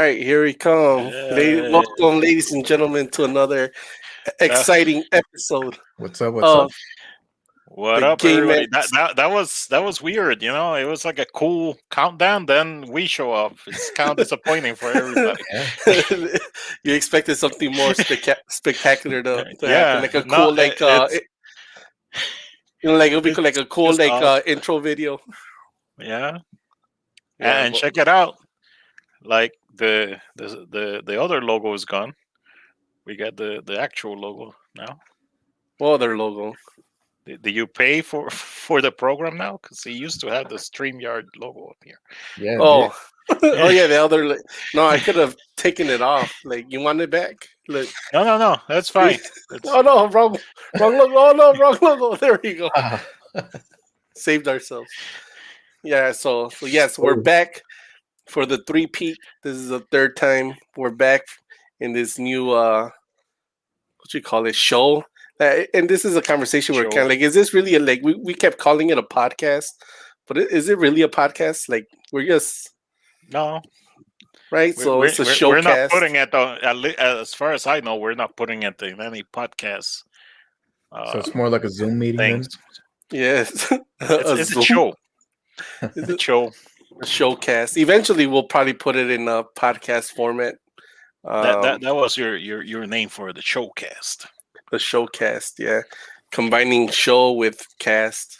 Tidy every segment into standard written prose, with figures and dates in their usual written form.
right, here we come. Uh, Welcome, ladies and gentlemen, to another uh, exciting episode What's up? What's up? of what the up, Game everybody? X. That was weird. It was like a cool countdown. Then we show up. It's kind of disappointing for everybody. Yeah. You expected something more spectacular to happen, Yeah, like a no, cool, it's like it'll be it's like a cool, just us. intro video. Yeah, Yeah, and but check it out. Like the other logo is gone. We got the actual logo now. what other logo? Do you pay for for the program now? Because he used to have the StreamYard logo up here. Yeah, dude. Oh, oh yeah, the other. No, I could have taken it off. Like, you want it back? Look. No, that's fine. That's Oh no, wrong logo. Oh no, wrong logo. There we go. Ah. Saved ourselves. Yeah, so yes, we're Oh, back for the three-peat. This is the third time we're back in this new what you call it, show. And this is a conversation we're kind show. of like, is this really we kept calling it a podcast, but is it really a podcast? Like, we're just No, right. we're So we're, it's a we're we're not showcast. putting it on. As far as I know, we're not putting it in any podcast so uh, it's more like a Zoom meeting things. Yes, a It's a Zoom. show. Is A it show. a showcast? Eventually, we'll probably put it in a podcast format. That was your name for the showcast. The showcast, yeah, combining show with cast.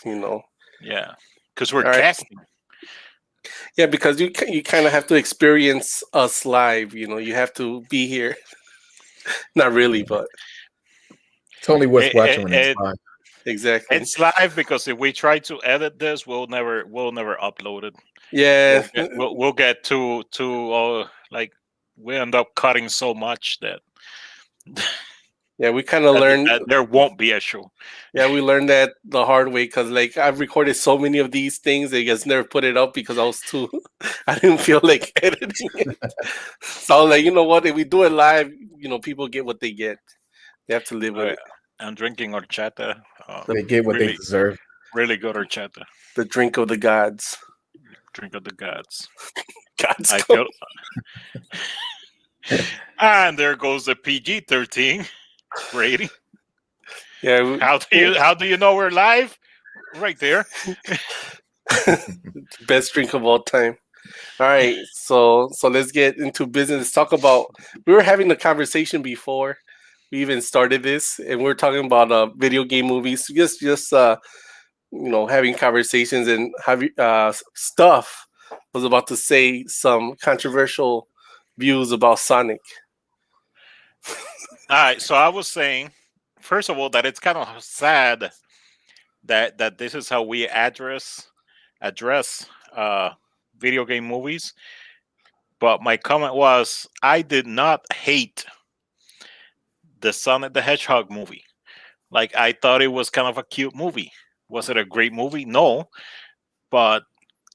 Yeah, because we're All right, casting. yeah, because you kind of have to experience us live. You have to be here. Not really, Yeah. but It's only worth It, watching when it's it, live. exactly. it's live because if we try to edit this, we'll never upload it. Yeah, We'll get too like we end up cutting so much that yeah, we kind of learned. that there won't be a show. Yeah, we learned that the hard way because, like, I've recorded so many of these things. I just never put it up because I was too. I didn't feel like editing it. So I was like, you know what? If we do it live, people get what they get. They have to live with Uh, it. I'm drinking horchata. They get what they Really, deserve. really good horchata. The drink of the gods. Drink of the gods. Gods. I feel. And there goes the PG-13 rating. Yeah. How do you know we're live? Right there. Best drink of all time. All right, so let's get into business. Let's talk about. We were having a conversation before we even started this, and we are talking about video game movies. Just having conversations and having stuff. Was about to say some controversial views about Sonic. All right. So I was saying, first of all, that it's kind of sad that this is how we address video game movies. But my comment was, I did not hate the Sonic the Hedgehog movie. Like, I thought it was kind of a cute movie. Was it a great movie? No, but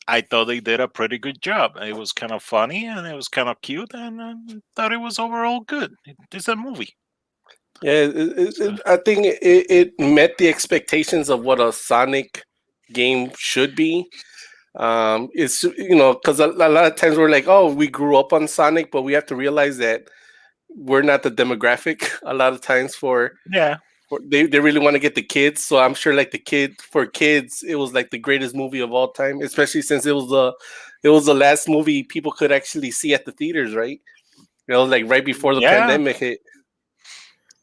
I thought they did a pretty good job. It was kind of funny and it was kind of cute, and I thought it was overall good. It's a movie. Yeah, So, I think it met the expectations of what a Sonic game should be. It's because a lot of times we're like, oh, we grew up on Sonic, but we have to realize that we're not the demographic. A lot of times yeah, they really want to get the kids. So I'm sure, like, for kids, it was like the greatest movie of all time, especially since it was the last movie people could actually see at the theaters, right? It was like right before the yeah. pandemic hit.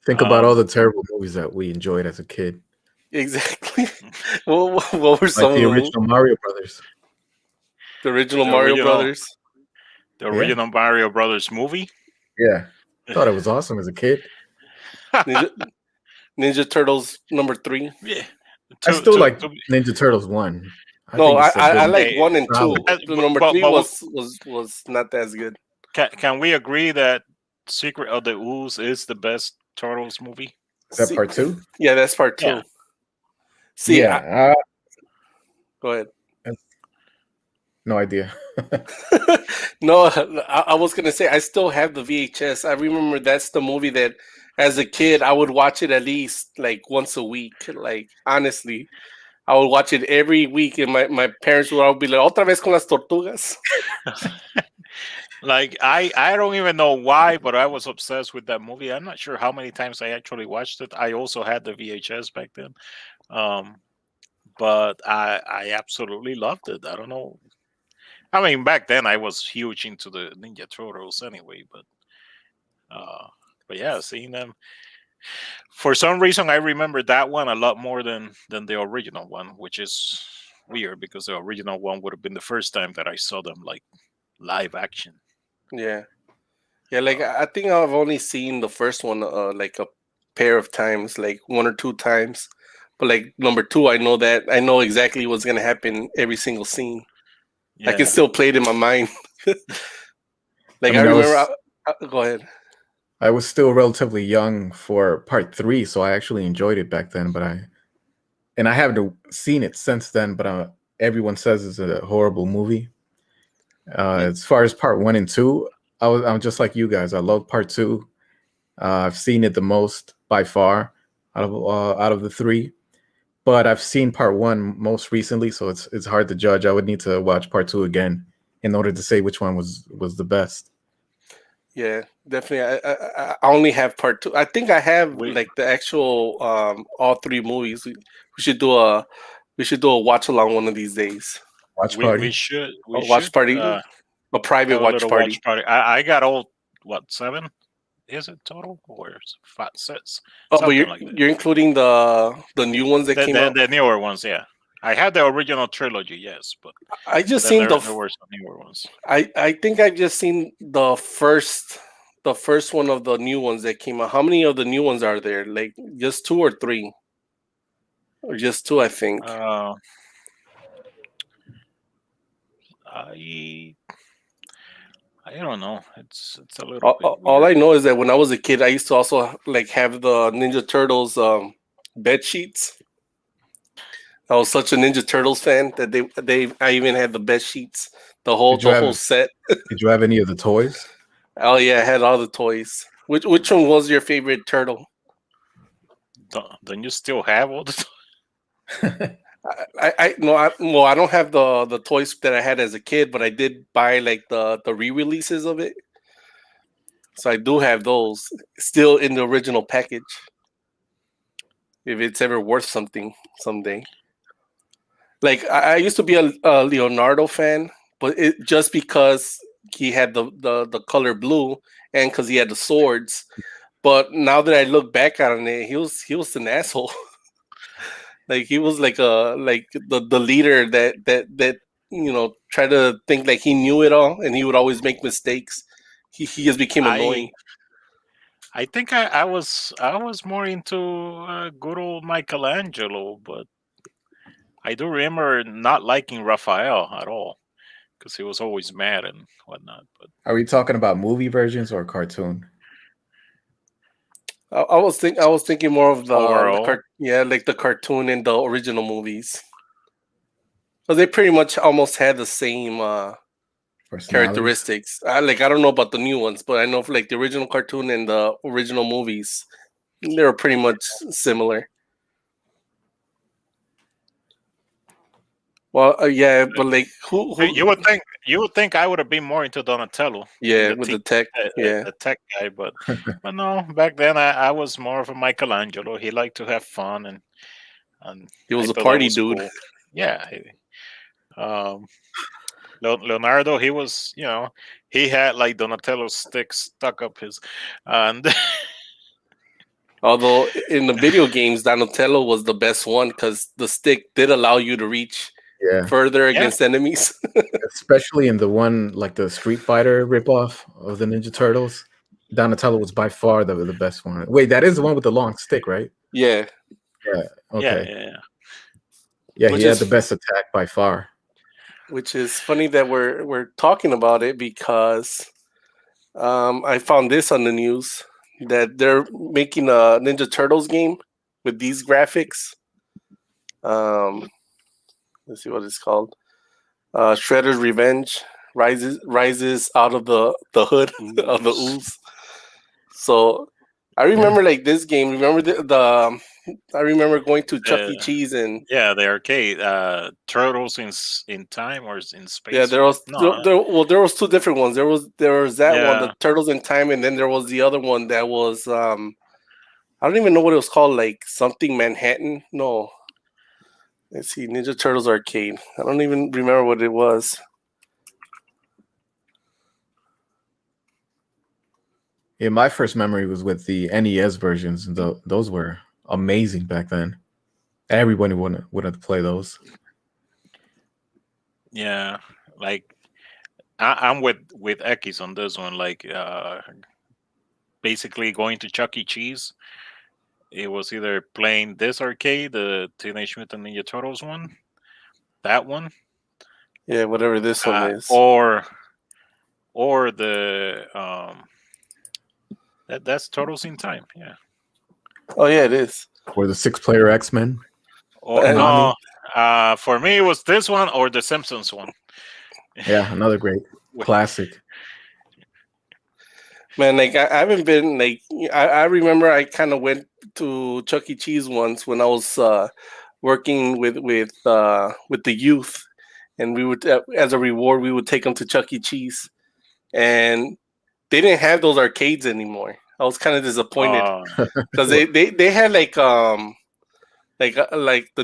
Think about all Um, the terrible movies that we enjoyed as a kid, Exactly. What were like some the of them? original Mario Brothers. The original the Mario original, Brothers. the Yeah, original Mario Brothers movie. yeah. Thought it was awesome as a kid. Ninja, Ninja Turtles #3. Yeah. I To still to like to Ninja Turtles 1. I No, think I, it's a I, I good, like hey, 1 and 2. solid. The but number but, three but was not as good. can we agree that Secret of the Ooze is the best Turtles movie? Is that See, part 2? yeah, that's part Yeah. 2. See, Yeah. go ahead. No idea. No, I was gonna say I still have the VHS. I remember that's the movie that, as a kid, I would watch it at least like once a week. Like, honestly, I would watch it every week, and my parents would all be like, "Otra vez con las tortugas." Like I don't even know why, but I was obsessed with that movie. I'm not sure how many times I actually watched it. I also had the VHS back then. Um, but I absolutely loved it. I don't know. I mean, back then I was huge into the Ninja Turtles anyway, uh, but yeah, seeing them for some reason I remember that one a lot more than the original one, which is weird because the original one would have been the first time that I saw them like live action. Yeah, yeah. Like Uh, I think I've only seen the first one like a pair of times, like one or two times. But like number two, I know exactly what's gonna happen every single scene. I can yeah, still play it in my mind. I Like I mean, remember. Go ahead. I was still relatively young for part three, so I actually enjoyed it back then. But I haven't seen it since then. But everyone says it's a horrible movie. yeah. As far as part one and two, I'm just like you guys. I love part two. I've seen it the most by far out of the three. But I've seen part one most recently, so it's hard to judge. I would need to watch part two again in order to say which one was the best. Yeah, definitely. I only have part two. I think I have We like the actual all three movies. We should do a watch along one of these days. Watch party. we A watch should party, a private have a watch little watch party. party. I got all what seven is it total or five six Oh, but something like that. you're including the new ones that came out. The newer ones, yeah. I had the original trilogy, yes, I but just then seen there were some newer ones. I think I just seen the first one of the new ones that came out. How many of the new ones are there? Like just two or three, or just two? I think. Uh, I I don't know. It's a little bit All weird. I know is that when I was a kid, I used to also like have the Ninja Turtles bed sheets. I was such a Ninja Turtles fan that they I even had the bed sheets, Did you the whole have set. Did you have any of the toys? Oh yeah, I had all the toys. Which one was your favorite turtle? Don't you still have all the? I no I well I don't have the toys that I had as a kid, but I did buy like the re-releases of it. So I do have those still in the original package. If it's ever worth something someday. Like I used to be a Leonardo fan, but it just because he had the color blue and because he had the swords. But now that I look back on it, he was an asshole. Like he was like the leader that tried to think like he knew it all and he would always make mistakes. He just became I annoying. I think I was more into good old Michelangelo, but I do remember not liking Raphael at all because he was always mad and whatnot. But Are we talking about movie versions or cartoon? I was thinking more of overall, yeah, like the cartoon and the original movies. Because they pretty much almost had the same Personalities? characteristics. Like I don't know about the new ones, but I know for like the original cartoon and the original movies, they were pretty much similar. Well, yeah, but like who? you would think I would have been more into Donatello, being Yeah, with the tech. Yeah, the tech guy, but no. Back then, I was more of a Michelangelo. He liked to have fun, and he I was a thought that party was dude. cool. Yeah. Um, Leonardo, he was, he had like Donatello's stick stuck up his, and Although in the video games, Donatello was the best one because the stick did allow you to reach Yeah, further yeah, against enemies. especially in the one like the Street Fighter ripoff of the Ninja Turtles. Donatello was by far the best one. Wait, that is the one with the long stick, right? Yeah, Yeah. yeah, Okay. yeah, Yeah, he which had the is best attack by far. funny that we're talking about it because I found this on the news that they're making a Ninja Turtles game with these graphics. Um, let's see what it's called. Shredder's Revenge rises out of the hood of the Ooze. ooze. So I remember like this game. Remember I remember going to Chuck E. Cheese and Yeah, the arcade. Turtles in time or in yeah, space? there was No. there was two different ones. There was that one, Yeah. the Turtles in Time, and then there was the other one that was I don't even know what it was called, like something Manhattan. No, let's see, Ninja Turtles arcade. I don't even remember what it was. Yeah, my first memory was with the NES versions, and those were amazing back then. Everybody wanted to play those. Yeah. Like I'm with Ekis on this one. Like basically going to Chuck E. Cheese. It was either playing this arcade, the Teenage Mutant Ninja Turtles one, that one, Yeah, whatever this one is. or the that's Turtles in Time. Yeah. Oh yeah, it is. Or the 6-player X-Men. Or Konami. no, for me it was this one or the Simpsons one. Yeah, another great classic. Man, like I haven't been like I remember I kind of went to Chuck E. Cheese once when I was working with the youth, and we would as a reward we would take them to Chuck E. Cheese, and they didn't have those arcades anymore. I was kind of disappointed because they had like the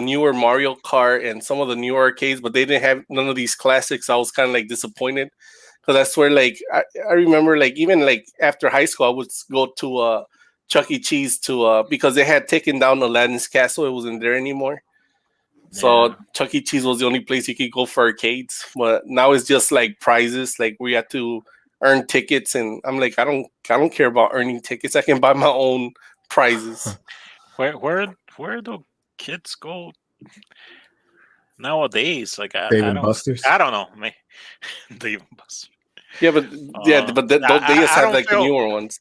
newer Mario Kart and some of the newer arcades, but they didn't have none of these classics. I was kind of like disappointed because I swear, like I remember, like even like after high school, I would go to Chuck E. Cheese to because they had taken down Aladdin's Castle. It wasn't there anymore. So Yeah. Chuck E. Cheese was the only place you could go for arcades. But now it's just like prizes, like we have to earn tickets, and I'm like, I don't care about earning tickets. I can buy my own prizes. Where do kids go nowadays? Like Dave I and don't Buster's. I don't know, man. Dave and Buster's. Yeah, but they just I have don't like the feel newer ones.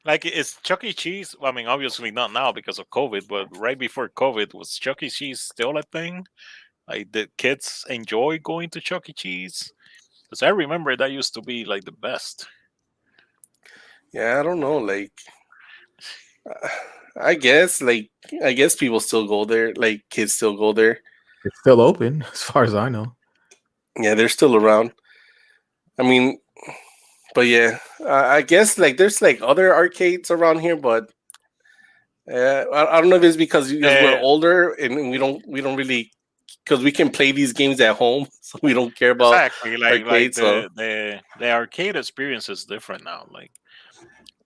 like it's Chuck E. Cheese. I mean, obviously not now because of COVID, but right before COVID, was Chuck E. Cheese still a thing? Like, did kids enjoy going to Chuck E. Cheese? Because I remember that used to be like the best. Yeah, I don't know. Like, uh, I guess people still go there. Like kids still go there. It's still open, as far as I know. Yeah, they're still around. I mean, but yeah, I guess like there's like other arcades around here, but I don't know if it's because we're Uh, older and we don't really because we can play these games at home, so we don't care about exactly, like arcades. So the arcade experience is different now. Like,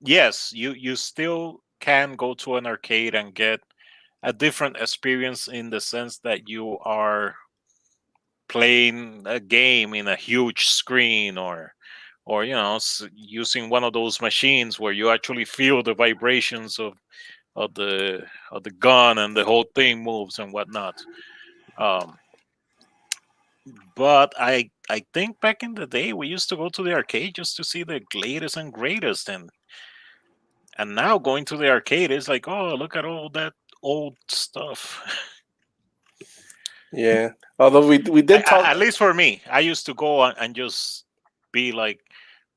yes, you still can go to an arcade and get a different experience in the sense that you are playing a game in a huge screen or using one of those machines where you actually feel the vibrations of the gun and the whole thing moves and whatnot. um but I think back in the day we used to go to the arcade just to see the latest and greatest, and now going to the arcade is like, oh, look at all that old stuff. yeah, although we did talk. At least for me, I used to go and just be like,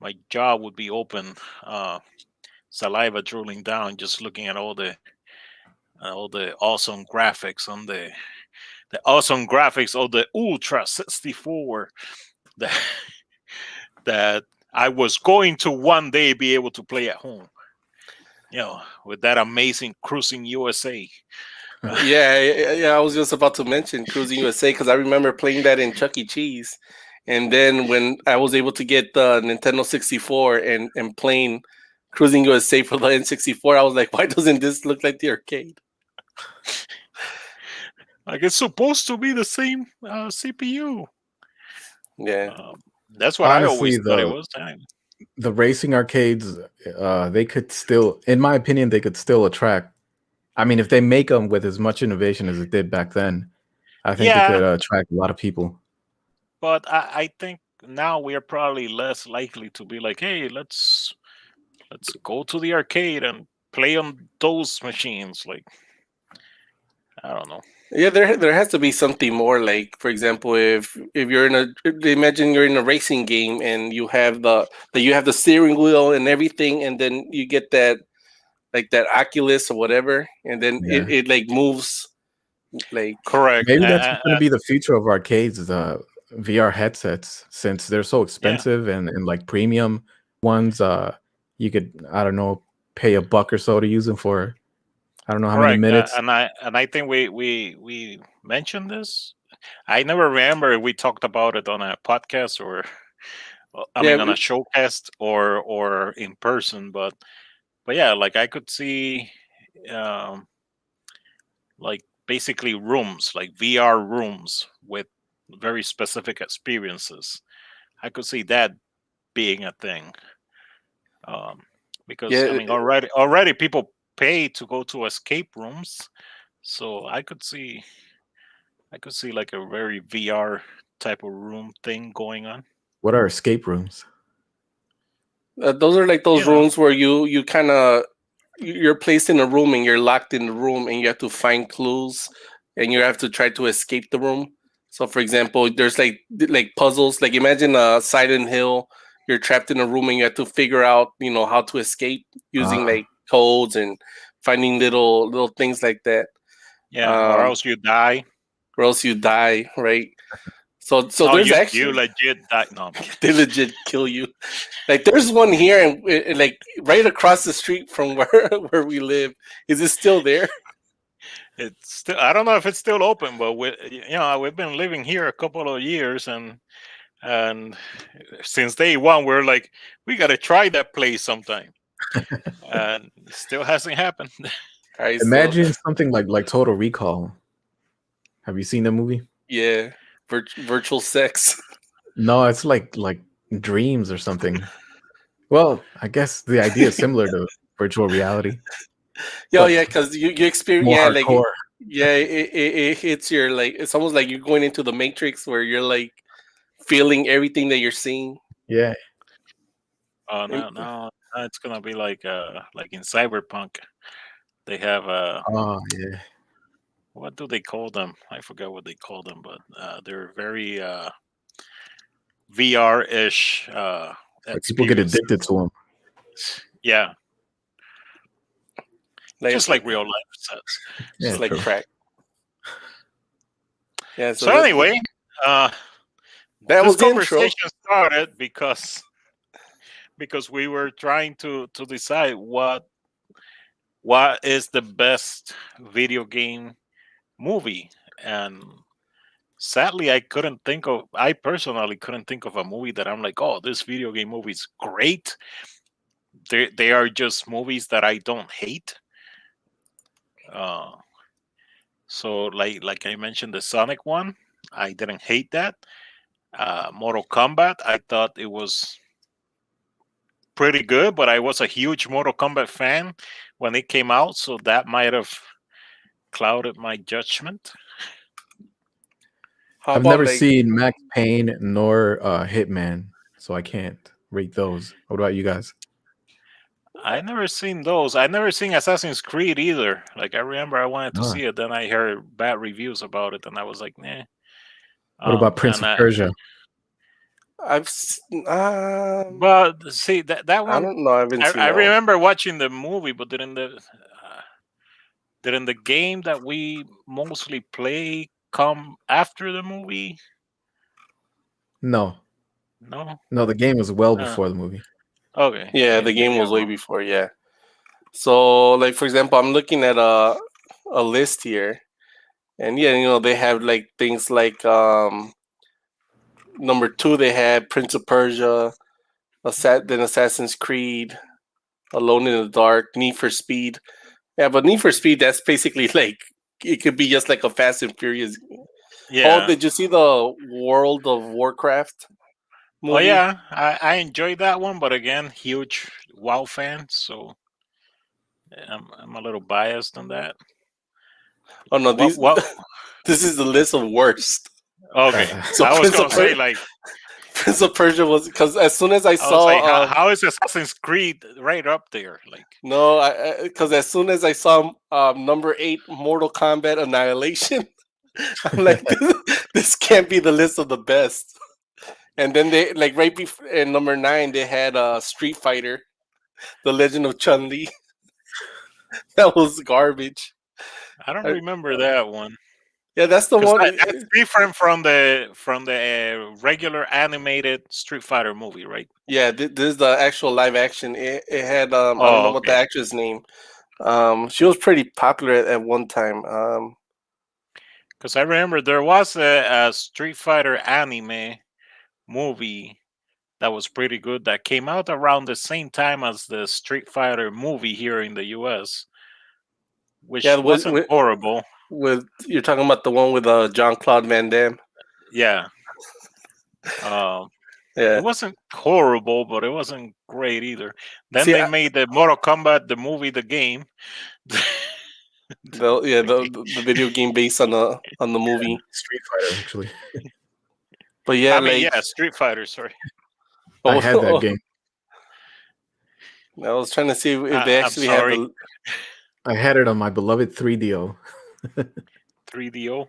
my jaw would be open, saliva drooling down, just looking at all the awesome graphics on the awesome graphics of the Ultra 64 that that I was going to one day be able to play at home. With that amazing Cruising USA. Yeah. I was just about to mention Cruising USA because I remember playing that in Chuck E. Cheese, and then when I was able to get the Nintendo 64 and playing Cruising USA for the N64, I was like, why doesn't this look like the arcade? Like, it's supposed to be the same CPU. Yeah, That's what Honestly, I always thought it was. the racing arcades, they could still, in my opinion, they could still attract. I mean, if they make them with as much innovation as it did back then, I think they could attract a lot of people. But I think now we are probably less likely to be like, hey, let's go to the arcade and play on those machines. Like, I don't know. yeah. There has to be something more. Like, for example, if you're imagine you're in a racing game and you have the steering wheel and everything, and then you get that like that Oculus or whatever, and then Yeah. it like moves like Correct. Maybe that's going to be the future of arcades, the VR headsets, since they're so expensive and like premium ones. You could, I don't know, pay $1 or so to use them for I don't know how many correct. minutes. And I think we mentioned this. I never remember if we talked about it on a podcast or I yeah mean on a showcast or in person, but yeah, like I could see um like basically rooms, like VR rooms with very specific experiences. I could see that being a thing. Um, because I yeah mean already people pay to go to escape rooms, so I could see like a very VR type of room thing going on. What are escape rooms? those are like You those know, rooms where you kind of you're placed in a room and you're locked in the room and you have to find clues and you have to try to escape the room. So for example, there's like puzzles. Like imagine a Silent Hill. You're trapped in a room and you have to figure out, how to escape using Ah, like codes and finding little things like that. yeah, or Um, else you die. or else you die, right? So Oh, there's you actually legit die. No, I'm kidding. they legit kill you. Like there's one here and like right across the street from where we live. Is it still there? It's still, I don't know if it's still open, but we've been living here a couple of years, and since day one we're like we got to try that place sometime, and it still hasn't happened. All right, so imagine something like Total Recall. Have you seen the movie? yeah, virtual sex. No, it's like dreams or something. Well, I guess the idea is similar to virtual reality, Yeah, but yeah, because you experience, more yeah, like hardcore. yeah, it hits your like it's almost like you're going into the Matrix where you're like feeling everything that you're seeing. Yeah. Oh And, no, it's gonna be like in Cyberpunk. They have Oh, yeah. what do they call them? I forgot what they call them, but they're very VR-ish Like people get experience. addicted to them. Yeah, like just like real life sets. Yeah, just like true. crack. Yeah, So anyway, that this was the intro. conversation started because we were trying to decide what is the best video game movie, and sadly I personally couldn't think of a movie that I'm like, oh, this video game movie is great. They are just movies that I don't hate. uh so like I mentioned, the Sonic one, I didn't hate that. Mortal Kombat, I thought it was pretty good, but I was a huge Mortal Kombat fan when it came out, so that might have clouded my judgment. How I've about never like seen Max Payne nor Hitman, so I can't rate those. What about you guys? I never seen those. I never seen Assassin's Creed either. Like I remember I wanted to Ah. see it, then I heard bad reviews about it, and I was like, nah. What about Prince And of Persia? but see that I one, don't know. I haven't seen I that one. remember watching the movie, but didn't the game that we mostly play come after the movie? No, No. no, the game was well Uh, before the movie. okay. Yeah, the game Maybe was I'm way wrong. before. Yeah. So like for example, I'm looking at a list here, and yeah, they have like things like number 2 they had Prince of Persia, then Assassin's Creed, Alone in the Dark, Need for Speed. Yeah, but Need for Speed, that's basically like it could be just like a Fast and Furious. Oh, Yeah. did you see the World of Warcraft Oh movie? yeah, I enjoyed that one, but again, huge WoW fan, so I'm a little biased on that. Oh no, What? this is the list of worst. Okay, So I was gonna say like Prince of Persia was because as soon as I I was like, saw how is Assassin's Creed right up there? Like, no, because as soon as I saw number 8 Mortal Kombat Annihilation, I'm like this can't be the list of the best. And then they like right before in number 9 they had Street Fighter, The Legend of Chun Li. That was garbage. I don't remember that one. Yeah, that's the Because one. that's different from the regular animated Street Fighter movie, right? Yeah, this is the actual live action. It had I don't know Oh, what the okay. actress name. She was pretty popular at one time. Because I remember there was a Street Fighter anime movie that was pretty good that came out around the same time as the Street Fighter movie here in the U.S., Yeah, which wasn't horrible. with you're talking about the one with Jean-Claude Van Damme. Yeah. Um, Yeah. It wasn't horrible, but it wasn't great either. Then See, they made the Mortal Kombat, the movie, the game. the video game based on the movie. Street Fighter, actually. But yeah, I mean, like yeah, Street Fighter. Sorry, I had that game. I was trying to see if they I'm actually had sorry. the. I had it on my beloved 3DO. 3DO.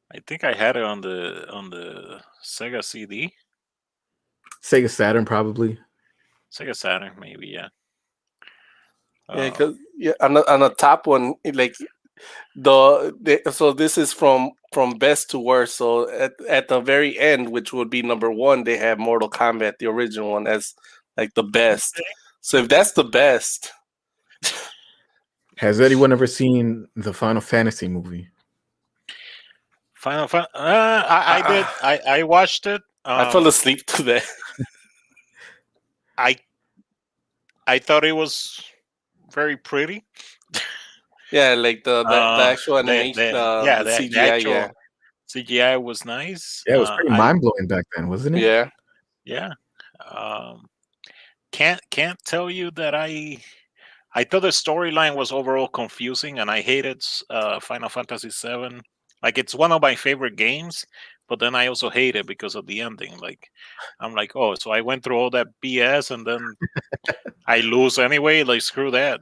I think I had it on the Sega CD, Sega Saturn, probably. Sega Saturn, maybe. Yeah. Yeah, because on the top one, like so this is from best to worst. So at the very end, which would be number one, they have Mortal Kombat, the original one, as like the best. So if that's the best, Has anyone ever seen the Final Fantasy movie? Final Fan. I did. I watched it. I fell asleep to that. I thought it was very pretty. Yeah, like the actual animation, the CGI. The actual Yeah, CGI was nice. Yeah, it was pretty mind blowing back then, wasn't it? yeah. Yeah. Can't tell you that I thought the storyline was overall confusing, and I hated Final Fantasy VII. Like, it's one of my favorite games, but then I also hate it because of the ending. Like, I'm like, oh, so I went through all that BS, and then I lose anyway. Like, screw that.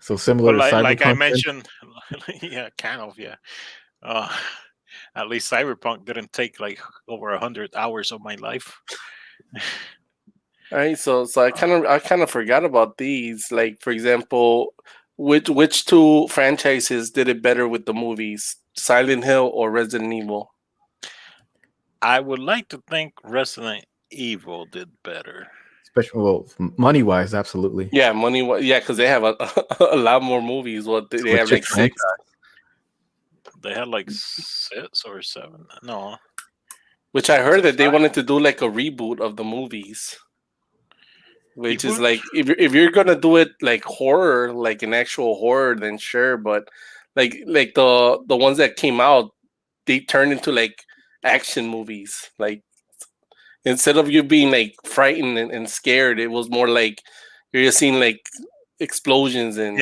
So similar But to Cyberpunk. like I mentioned, yeah, kind of, yeah. At least Cyberpunk didn't take like over 100 hours of my life. All right, so I kind of forgot about these. Like, for example, which two franchises did it better with the movies, Silent Hill or Resident Evil? I would like to think Resident Evil did better. Especially, well, money wise, absolutely. Yeah, yeah, because they have a lot more movies. What they have like 6. They had like 6 or 7. No, which I heard that they wanted to do like a reboot of the movies. Which is like if you're gonna do it like horror, like an actual horror, then sure. But like the ones that came out, they turned into like action movies. Like instead of you being like frightened and scared, it was more like you're just seeing like explosions and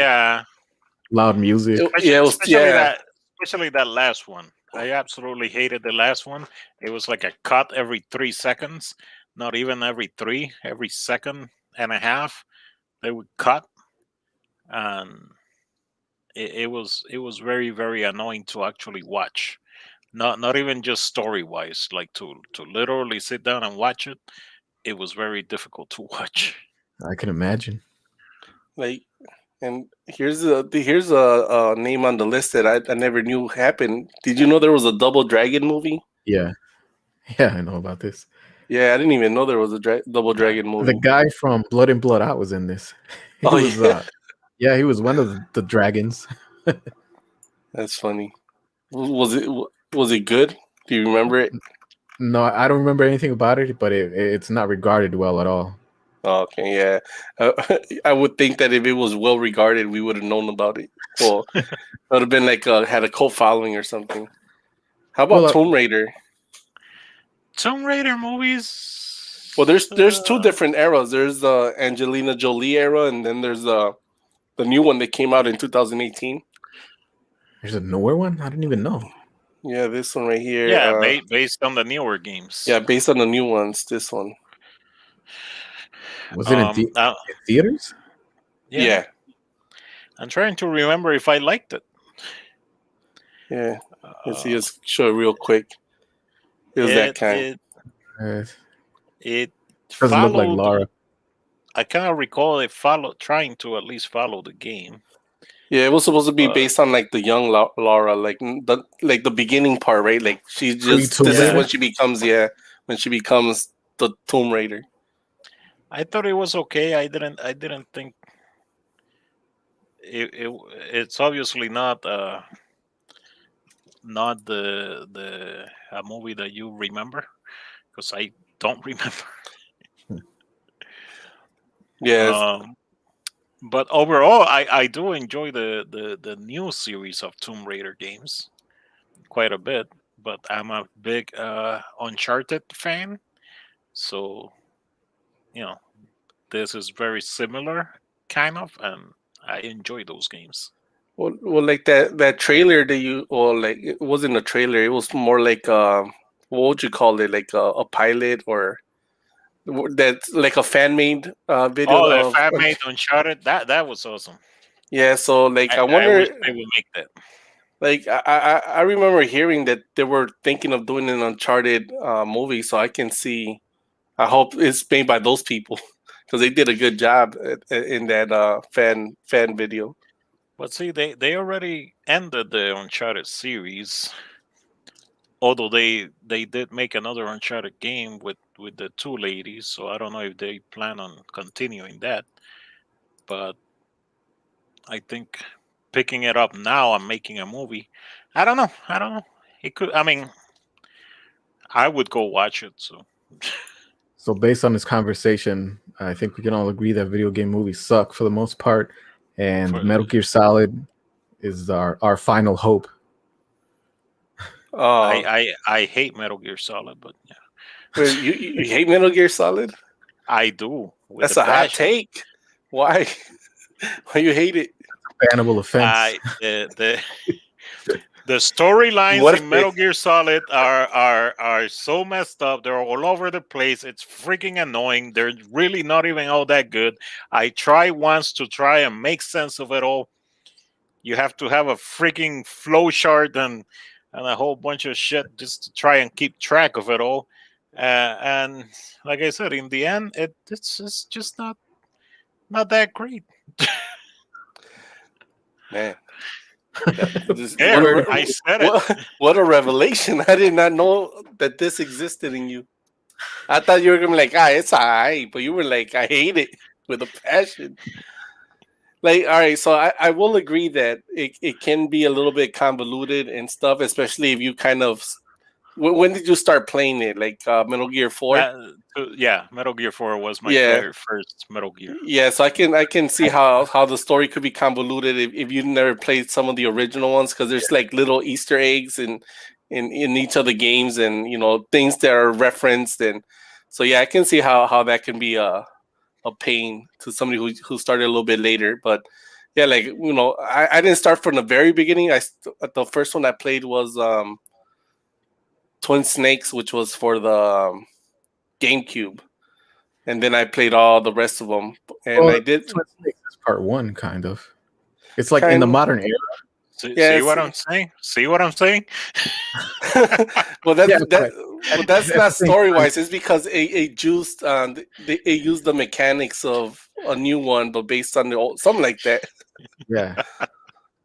loud music. Especially that last one. I absolutely hated the last one. It was like a cut every 3 seconds, not even every 3, every second and a half they would cut, and it was very, very annoying to actually watch. Not even just story wise, like to literally sit down and watch it. It was very difficult to watch. I can imagine. Like, and here's a name on the list that I never knew happened. Did you know there was a Double Dragon movie? Yeah, I know about this. Yeah, I didn't even know there was a Double Dragon movie. The guy from Blood and Blood Out was in this. He was one of the dragons. That's funny. Was it good? Do you remember it? No, I don't remember anything about it, but it's not regarded well at all. Okay, yeah. I would think that if it was well regarded, we would have known about it. Well, it would have been like had a cult following or something. How about Tomb Raider? Tomb Raider movies. Well, there's 2 different eras. There's the Angelina Jolie era, and then there's the new one that came out in 2018. There's a newer one? I didn't even know. Yeah, this one right here. Yeah, based on the newer games. Yeah, based on the new ones. This one. Was it in theaters? Yeah. I'm trying to remember if I liked it. Yeah. Let's see. Just show it real quick. It was that kind. It doesn't look like Laura. I kind of recall it trying to at least follow the game. Yeah, it was supposed to be But based on like the young Laura, like the beginning part, right? Like she just Tomb this is Raider? when she becomes when she becomes the Tomb Raider. I thought it was okay. I didn't think it's obviously not the a movie that you remember, because I don't remember. Yes. But overall, I do enjoy the new series of Tomb Raider games quite a bit. But I'm a big Uncharted fan, so you know this is very similar, kind of, and I enjoy those games. Well, like that trailer that you, or like it wasn't a trailer. It was more like what would you call it? Like a pilot or that's like a fan made video Oh, the of. fan made Uncharted, that was awesome. Yeah, so like I I wish wonder, they would make that. like I remember hearing that they were thinking of doing an Uncharted movie, so I can see. I hope it's made by those people because they did a good job in that fan video. But see, they already ended the Uncharted series. Although they did make another Uncharted game with the two ladies, so I don't know if they plan on continuing that. But I think picking it up now and making a movie, I don't know. I don't know. It could. I mean, I would go watch it. So So based on this conversation, I think we can all agree that video game movies suck for the most part, and for, Metal Gear Solid is our final hope. Uh, I hate Metal Gear Solid, but yeah, wait, you hate Metal Gear Solid? I do. With That's a hot passion. take. Why? Why you hate it? Bannable offense. The storylines What in Metal Gear Solid are so messed up. They're all over the place. It's freaking annoying. They're really not even all that good. I try once to try and make sense of it all. You have to have a freaking flow chart and a whole bunch of shit just to try and keep track of it all. And like I said, in the end, it's just not that great. man? There, I said it. What a revelation! I did not know that this existed in you. I thought you were gonna be like, it's alright, but you were like, I hate it with a passion. Like, all right, so I will agree that it can be a little bit convoluted and stuff, especially if you kind of. When did you start playing it? Like Metal Gear 4? Yeah, Metal Gear 4 was my Yeah. very first Metal Gear. Yeah, so I can see how the story could be convoluted if you never played some of the original ones, because there's like little Easter eggs in each of the games, and things that are referenced, and so yeah, I can see how that can be a pain to somebody who started a little bit later. But yeah, like I didn't start from the very beginning. The first one I played was Twin Snakes, which was for the GameCube. And then I played all the rest of them, and I did. Twin Snakes is part one, kind of. It's like in the modern era. See what I'm saying? See what I'm saying? Well, that's not story wise. It's because it used the mechanics of a new one, but based on the old, something like that. Yeah,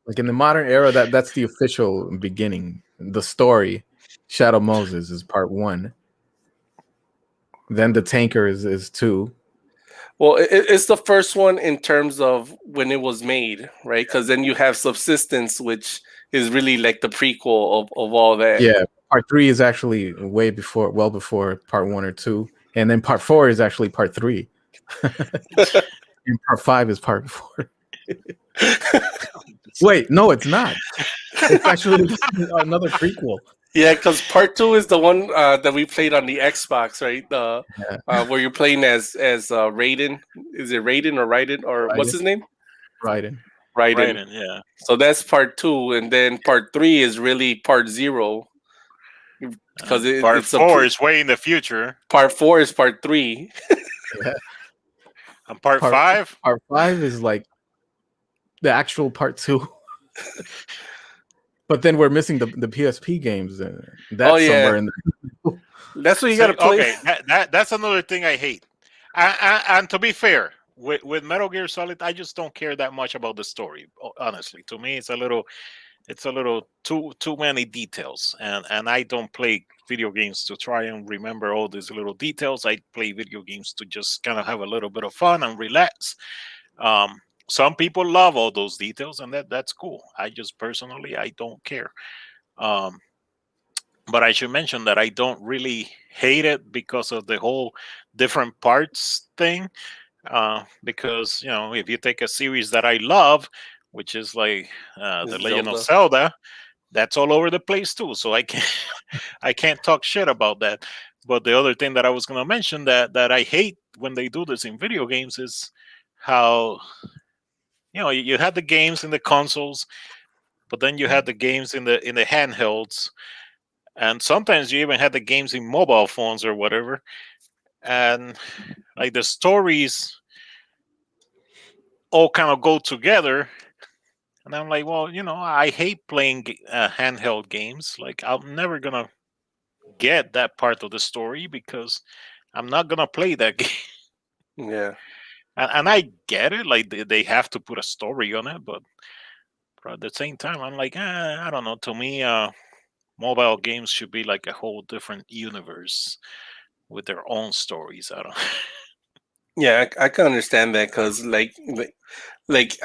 like in the modern era, that's the official beginning. The story, Shadow Moses, is part one. Then the Tanker is 2. Well, it's the first one in terms of when it was made, right? Because then you have Subsistence, which is really like the prequel of all that. Yeah, part 3 is actually well before part 1 or 2, and then part 4 is actually part 3. And part 5 is part 4. Wait, no, it's not. It's actually another prequel. Yeah, because part 2 is the one that we played on the Xbox, right? Where you're playing as Raiden. Is it Raiden or Raiden or what's his name? Raiden. Raiden, yeah. So that's part 2, and then part 3 is really part 0. Because part 4 is way in the future. Part 4 is part 3. Yeah. And part 5? Part 5 is like the actual part 2. But then we're missing the PSP games. That's somewhere in there. That's what you got to play. Okay, that's another thing I hate. And to be fair, with Metal Gear Solid, I just don't care that much about the story. Honestly, to me, it's a little too many details, and I don't play video games to try and remember all these little details. I play video games to just kind of have a little bit of fun and relax. Some people love all those details, and that's cool. I just personally, I don't care. Um, but I should mention that I don't really hate it because of the whole different parts thing. Because if you take a series that I love, which is like the Is Legend of Zelda? Zelda, that's all over the place too. So I can't I can't talk shit about that. But the other thing that I was gonna mention that I hate when they do this in video games is how you had the games in the consoles, but then you had the games in the handhelds, and sometimes you even had the games in mobile phones or whatever, and like the stories all kind of go together. And I'm like, well, I hate playing handheld games. Like, I'm never gonna get that part of the story because I'm not gonna play that game. Yeah. And I get it, like they have to put a story on it, but at the same time, I'm like, I don't know. To me, mobile games should be like a whole different universe with their own stories. I don't. Yeah, I can understand that because like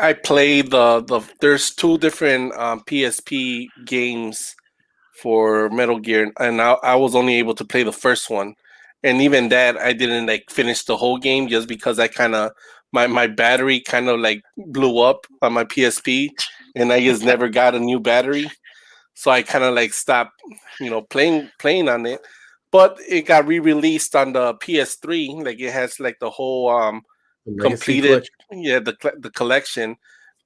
I play there's two different PSP games for Metal Gear, and I was only able to play the first one, and even that I didn't like finish the whole game just because I kind of my battery kind of like blew up on my PSP, and I just never got a new battery, so I kind of like stopped, playing on it. But it got re-released on the PS3. Like it has like the whole The Legacy completed, Collection. yeah, the collection.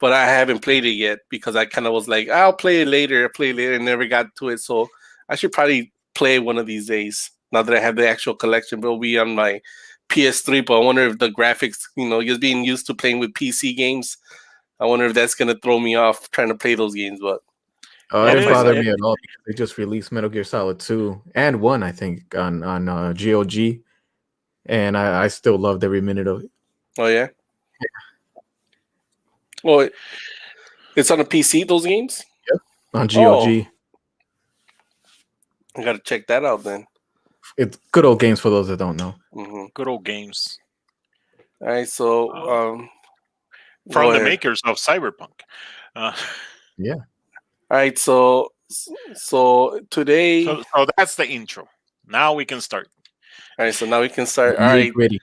But I haven't played it yet because I kind of was like, I'll play it later. I play it later and never got to it. So I should probably play one of these days. Now that I have the actual collection, but it'll be on my PS3. But I wonder if the graphics, just being used to playing with PC games, I wonder if that's gonna throw me off trying to play those games. But Oh, it I'll didn't It find is. bother out. me at all because they just released Metal Gear Solid 2 and 1, I think, on GOG, and I still loved every minute of it. Oh yeah. Well, it's on a PC. Those games. On Oh, GOG. I gotta check that out then. It's good old games for those that don't know. Mm-hmm. Good old games All right. So uh, go from the ahead. makers of Cyberpunk. Uh, Yeah. All right. So today. so that's the intro. Now we can start. All right. So now we can start. All Nitty right. gritty.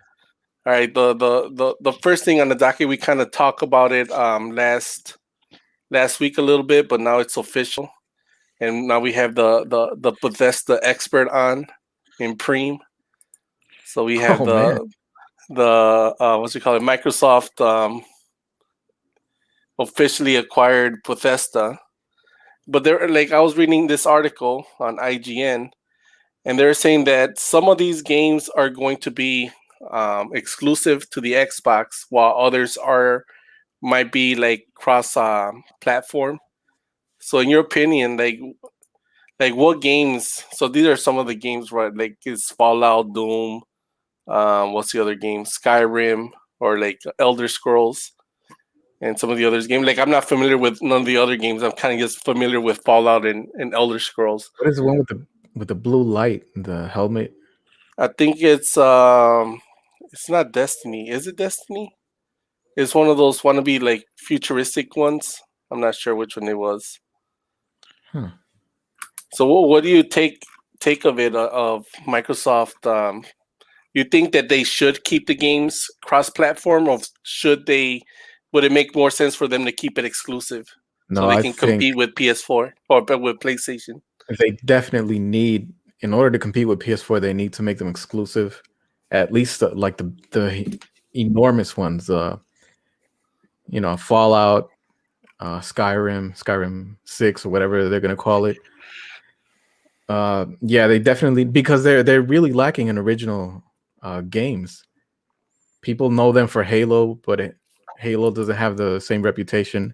All right. The first thing on the docket, we kind of talked about it last week a little bit, but now it's official, and now we have the Bethesda expert on in Preem. So we have Oh man. the what's it called? Microsoft officially acquired Bethesda. But they're like, I was reading this article on IGN, and they're saying that some of these games are going to be exclusive to the Xbox, while others might be like cross platform. So, in your opinion, like what games? So these are some of the games, right? Like it's Fallout, Doom. What's the other game? Skyrim or like Elder Scrolls and some of the others games. Like I'm not familiar with none of the other games. I'm kind of just familiar with Fallout and Elder Scrolls. What is the one with the blue light, the helmet? I think it's not Destiny. Is it Destiny? It's one of those wannabe like futuristic ones. I'm not sure which one it was. Huh. So what do you take of it of Microsoft? You think that they should keep the games cross-platform, or should they? Would it make more sense for them to keep it exclusive so No, they I can think compete with PS4 or with PlayStation? they definitely need, in order to compete with PS4, they need to make them exclusive. At least like the enormous ones, Fallout, Skyrim 6 or whatever they're gonna call it. Yeah, they definitely, because they're really lacking in original games. People know them for Halo, but Halo doesn't have the same reputation.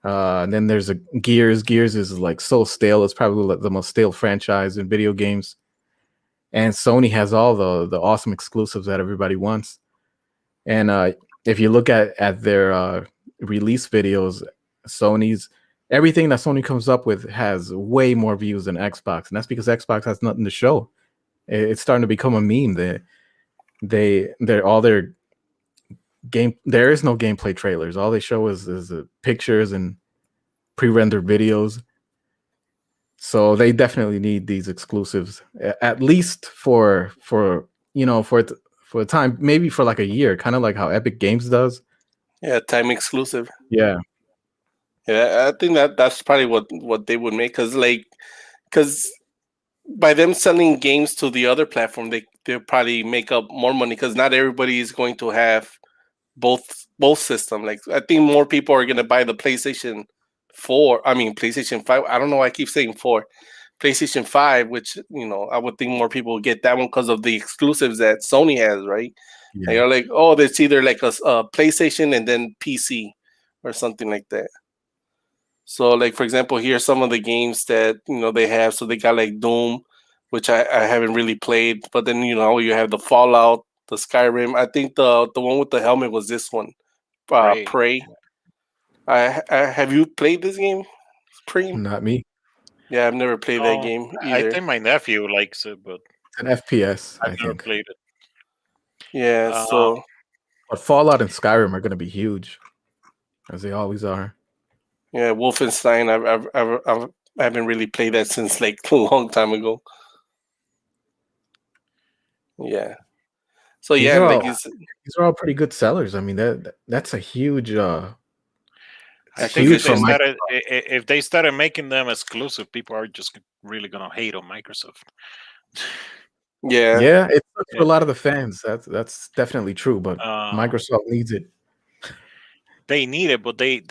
And then there's a Gears. Gears is like so stale. It's probably like the most stale franchise in video games. And Sony has all the awesome exclusives that everybody wants. And if you look at their release videos, Sony's everything that Sony comes up with has way more views than Xbox, and that's because Xbox has nothing to show. It's starting to become a meme. They're all their game. There is no gameplay trailers. All they show is pictures and pre-rendered videos. So they definitely need these exclusives, at least for for a time, maybe for like a year, kind of like how Epic Games does. Yeah, time exclusive. Yeah. Yeah, I think that's probably what they would make, because by them selling games to the other platform, they'll probably make up more money because not everybody is going to have both system. Like I think more people are gonna buy the PlayStation 4. I mean PlayStation 5. I don't know why I keep saying 4. PlayStation 5, which I would think more people would get that one because of the exclusives that Sony has, right? And Yeah. you're like, oh, it's either like a PlayStation and then PC or something like that. So, like for example, here's some of the games that they have. So they got like Doom, which I haven't really played, but then you have the Fallout, the Skyrim. I think the one with the helmet was this one, Prey. Prey. I have you played this game, Prey? Not me. Yeah, I've never played that No, game I either. think my nephew likes it, but It's an FPS, I've I never think. played it. Yeah, Uh, so But Fallout and Skyrim are going to be huge, as they always are. yeah, Wolfenstein. I haven't really played that since like a long time ago. Yeah. So These yeah, are like all these are all pretty good sellers. I mean, that's a huge I That's think huge if they from if they started making them exclusive, people are just really gonna hate on Microsoft. yeah. Yeah, it sucks for Yeah. a lot of the fans. That's definitely true, but Uh, Microsoft needs it. they need it, but they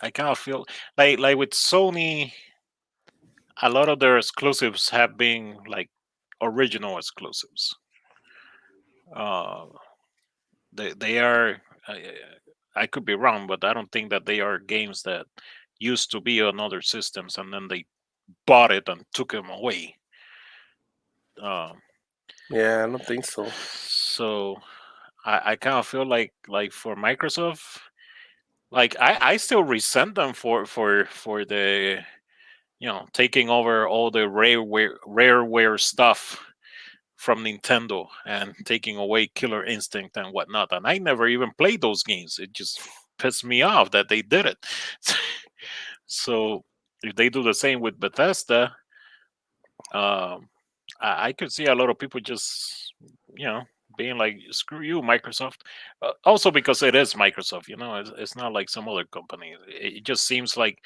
I kind of feel like with Sony, a lot of their exclusives have been like original exclusives. Uh, they are. I could be wrong, but I don't think that they are games that used to be on other systems and then they bought it and took them away. Um, Yeah, I don't think so. so I kind of feel like for Microsoft, like I still resent them for the taking over all the rareware stuff from Nintendo and taking away Killer Instinct and whatnot. And I never even played those games. It just pissed me off that they did it. So if they do the same with Bethesda, um, I could see a lot of people just being like, "Screw you, Microsoft." Also because it is Microsoft, it's not like some other company. It just seems like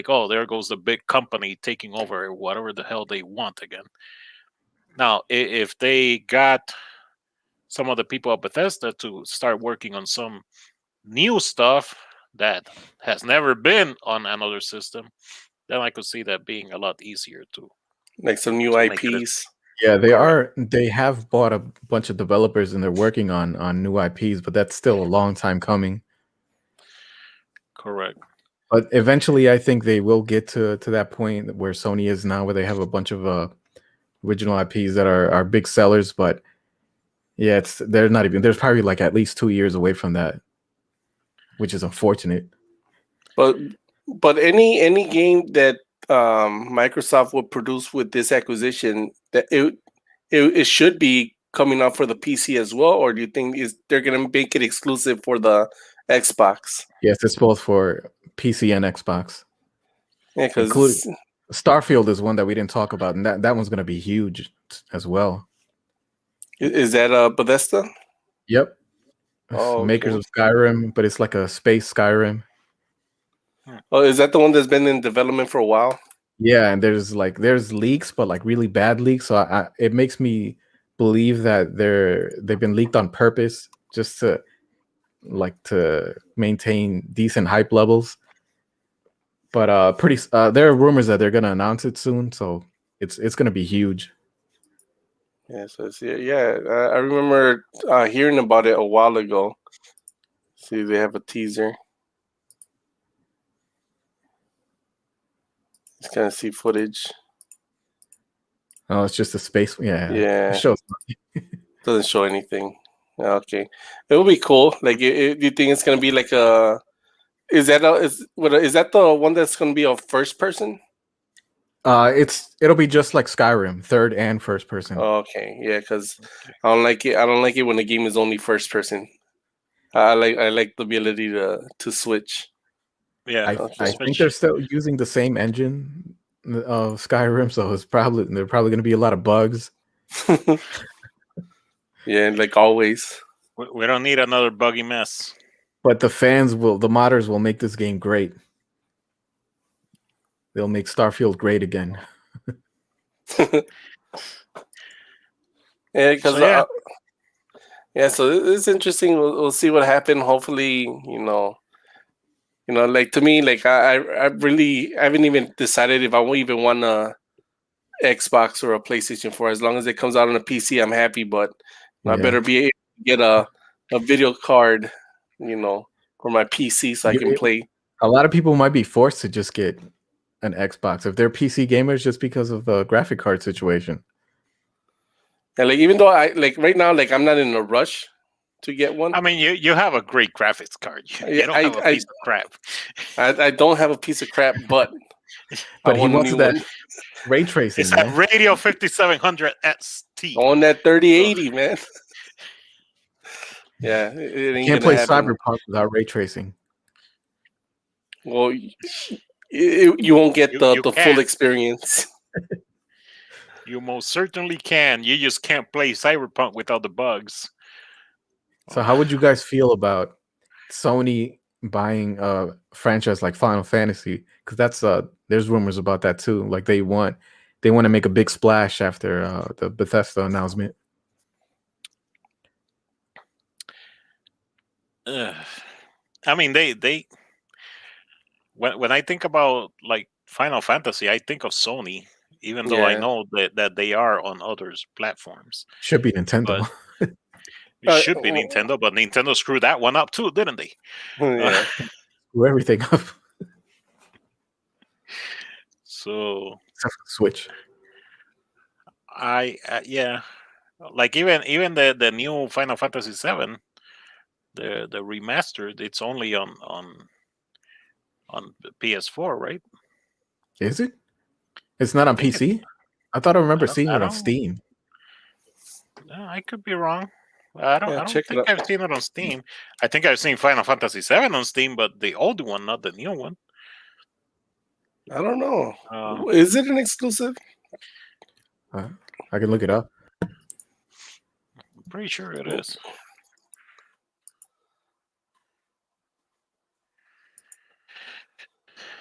oh, there goes the big company taking over whatever the hell they want again. Now, if they got some of the people at Bethesda to start working on some new stuff that has never been on another system, then I could see that being a lot easier Like some new to make it IPs. Yeah, correct. they have bought a bunch of developers and they're working on new IPs, but that's still a long time coming. Correct. But eventually I think they will get to that point where Sony is now, where they have a bunch of original IPs that are big sellers, but yeah, they're not even, there's probably like at least 2 years away from that, which is unfortunate. But any game that Microsoft would produce with this acquisition, that it should be coming out for the PC as well, or do you think they're gonna make it exclusive for the Xbox? Yes, it's both for PC and Xbox. Yeah, Including because Starfield is one that we didn't talk about, and that one's going to be huge as well. is that Bethesda? Yep. Oh, Makers okay. of Skyrim, but it's like a space Skyrim. Oh, is that the one that's been in development for a while? Yeah, and there's leaks, but like really bad leaks. So it makes me believe that they've been leaked on purpose just to maintain decent hype levels. But there are rumors that they're gonna announce it soon, so it's gonna be huge. Yeah, so yeah. I remember hearing about it a while ago. See, they have a teaser. Just kind of see footage. Oh, it's just a space. Yeah, Yeah. it shows. Doesn't show anything. Okay, it will be cool. Like, you think it's gonna be like a? Is that the one that's gonna be a first person? It'll be just like Skyrim, third and first person. Okay, yeah, because I don't like it. I don't like it when the game is only first person. I like the ability to switch. Yeah, I Okay. think they're still using the same engine of Skyrim, so they're probably going to be a lot of bugs. Yeah, like always. we don't need another buggy mess. But the modders will make this game great. They'll make Starfield great again. Yeah, because So, yeah. so it's interesting. We'll see what happens. Hopefully, like to me, like I haven't even decided if I even want a Xbox or a PlayStation 4. As long as it comes out on a PC, I'm happy. But I better be able to get a video card, for my PC so I can play. A lot of people might be forced to just get an Xbox if they're PC gamers, just because of the graphic card situation. And like, even though right now, like, I'm not in a rush to get one. I mean, you have a great graphics card. You don't have a piece of crap. I don't have a piece of crap, but he wants that ray tracing. It's a Radio 5700 ST on that 3080, man. Yeah, it ain't can't play happen. Cyberpunk without ray tracing. Well, you won't get the full experience. You most certainly can. You just can't play Cyberpunk without the bugs. So how would you guys feel about Sony buying a franchise like Final Fantasy? Because there's rumors about that too. Like they want to make a big splash after the Bethesda announcement. I mean, they when I think about like Final Fantasy, I think of Sony, even though I know that they are on others platforms. Should be Nintendo. It should be Nintendo, but Nintendo screwed that one up too, didn't they? Yeah. Screw everything up. So Switch. Yeah, like even the new Final Fantasy VII, the remastered, it's only on PS4, right? Is it? It's not on PC? I thought I remember seeing it on Steam. I could be wrong. I don't think I've seen it on Steam. I think I've seen Final Fantasy VII on Steam, but the old one, not the new one. I don't know. Is it an exclusive? I can look it up. I'm pretty sure it is.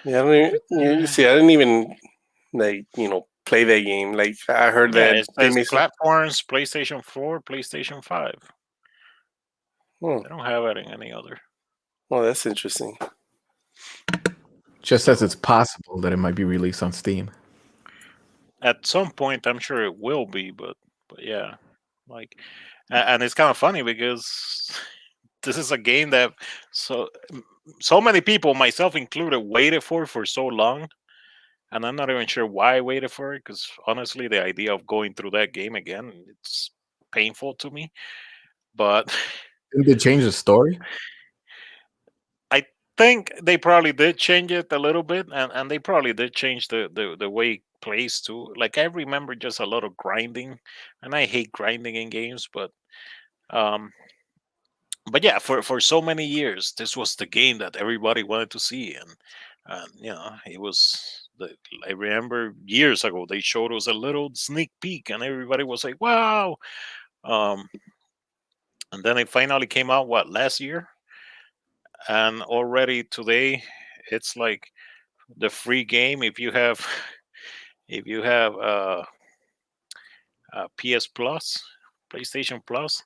Yeah, I didn't even play that game. Like, I heard that it says platforms: PlayStation 4, PlayStation 5. They don't have it in any other. Well, that's interesting. Just as it's possible that it might be released on Steam. At some point, I'm sure it will be, but yeah, like, and it's kind of funny because this is a game that so many people, myself included, waited for so long, and I'm not even sure why I waited for it. Because honestly, the idea of going through that game again, it's painful to me. But didn't they change the story? I think they probably did change it a little bit, and they probably did change the way it plays too. Like, I remember just a lot of grinding, and I hate grinding in games, but yeah, for so many years, this was the game that everybody wanted to see, and it was. I remember years ago they showed us a little sneak peek, and everybody was like, "Wow!" And then it finally came out last year, and already today, it's like the free game if you have PS Plus, PlayStation Plus.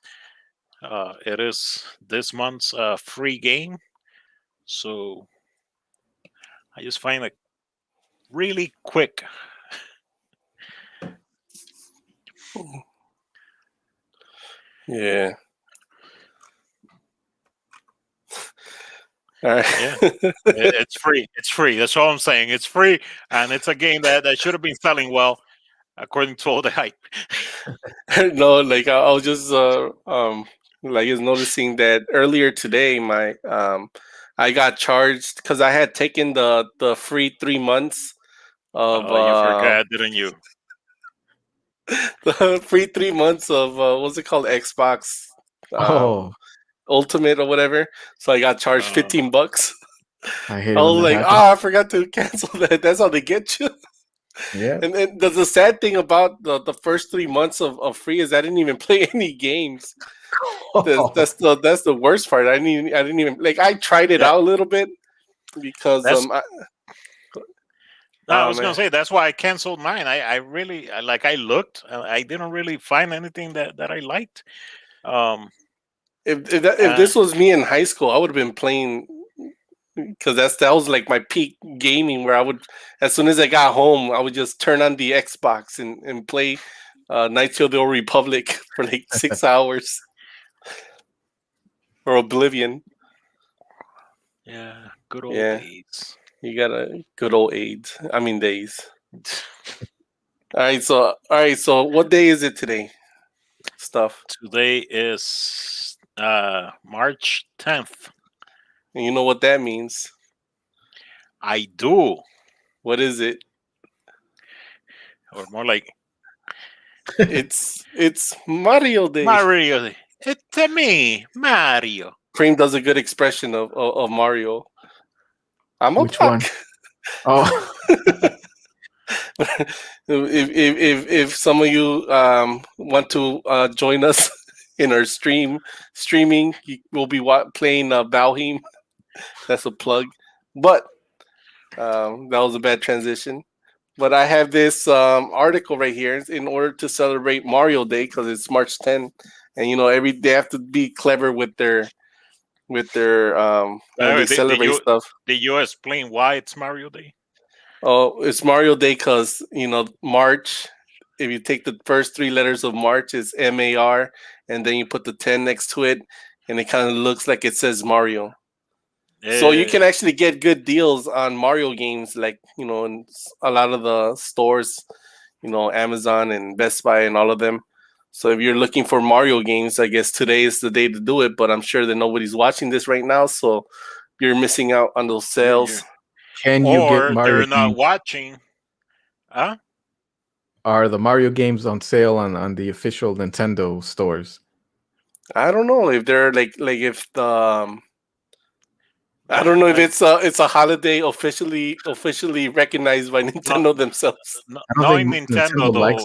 It is this month's free game, so I just find it really quick. Yeah. All right. Yeah, it's free. It's free. That's all I'm saying. It's free, and it's a game that should have been selling well, according to all the hype. No, like, I was just like is noticing that earlier today, I got charged because I had taken the free 3 months of You forgot, didn't you? the free 3 months of what's it called, Xbox Oh, Ultimate or whatever. So I got charged Uh, $15. I hate I it when was that like, happens. oh, I forgot to cancel that. That's how they get you. Yeah. And then the sad thing about the first 3 months of free is I didn't even play any games. That's the worst part. I didn't even like. I tried it that out a little bit because that's no, I oh was gonna man, say that's why I canceled mine. I really like I looked. I didn't really find anything that I liked. Um, if uh, this was me in high school, I would have been playing because that was like my peak gaming where I would, as soon as I got home, I would just turn on the Xbox and play Knights of the Old Republic for like 6 hours or Oblivion. yeah, good old Yeah, days. you got a good old AIDS. I mean days. All right, so what day is it today? Stuff. Today is March 10th. And you know what that means. I do, What is it? or more like It's Mario Day. Mario. It's me, Mario. Cream does a good expression of Mario. I'm a Which one? buck. Oh, If some of you want to join us in our streaming, we'll be playing Valheim. That's a plug. But that was a bad transition. But I have this article right here in order to celebrate Mario Day because it's March 10th, and they have to be clever with their when they celebrate stuff. Did you explain why it's Mario Day? Oh, it's Mario Day because March. If you take the first three letters of March, it's MAR, and then you put the 10 next to it, and it kind of looks like it says Mario. So you can actually get good deals on Mario games, like in a lot of the stores, Amazon and Best Buy and all of them. So if you're looking for Mario games, I guess today is the day to do it. But I'm sure that nobody's watching this right now, so you're missing out on those sales. can you get Or Mario they're not games? watching. Huh? Are the Mario games on sale on the official Nintendo stores? I don't know if they're like if the I don't know if it's a holiday officially recognized by Nintendo themselves. I don't Knowing think Nintendo likes.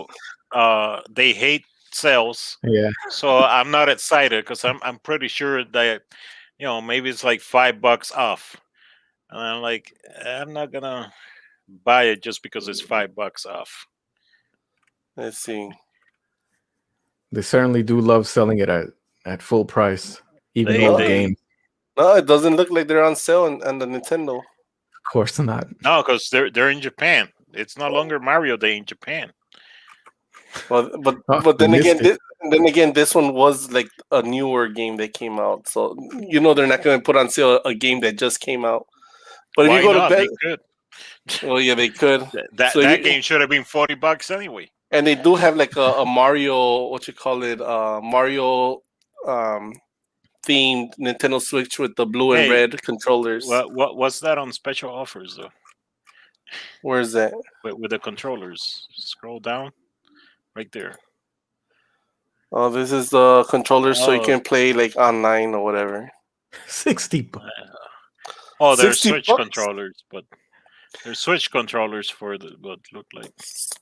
though, they hate sales. Yeah, So I'm not excited because I'm pretty sure that maybe it's like $5 off, and I'm like I'm not gonna buy it just because it's $5 off. Let's see. they certainly do love selling it at full price, even They old No, they games. no, it doesn't look like they're on sale on the Nintendo. Of course not. no, because they're in Japan. It's no longer Mario Day in Japan. Well, but Oh, but I then missed again, it. this one was like a newer game that came out, so they're not going to put on sale a game that just came out. But if you Why go to not? bed, They could. well, yeah, they could. That So that game should have been $40 anyway. and they do have like a Mario, what you call it, Mario um, themed Nintendo Switch with the blue and Hey, red controllers. what's that on special offers though? Where's that? With the controllers, scroll down right there. Oh, this is the controllers, so you Oh, can play like online or whatever. $60. oh, they're 60 Switch bucks. controllers, but they're Switch controllers for the what look like.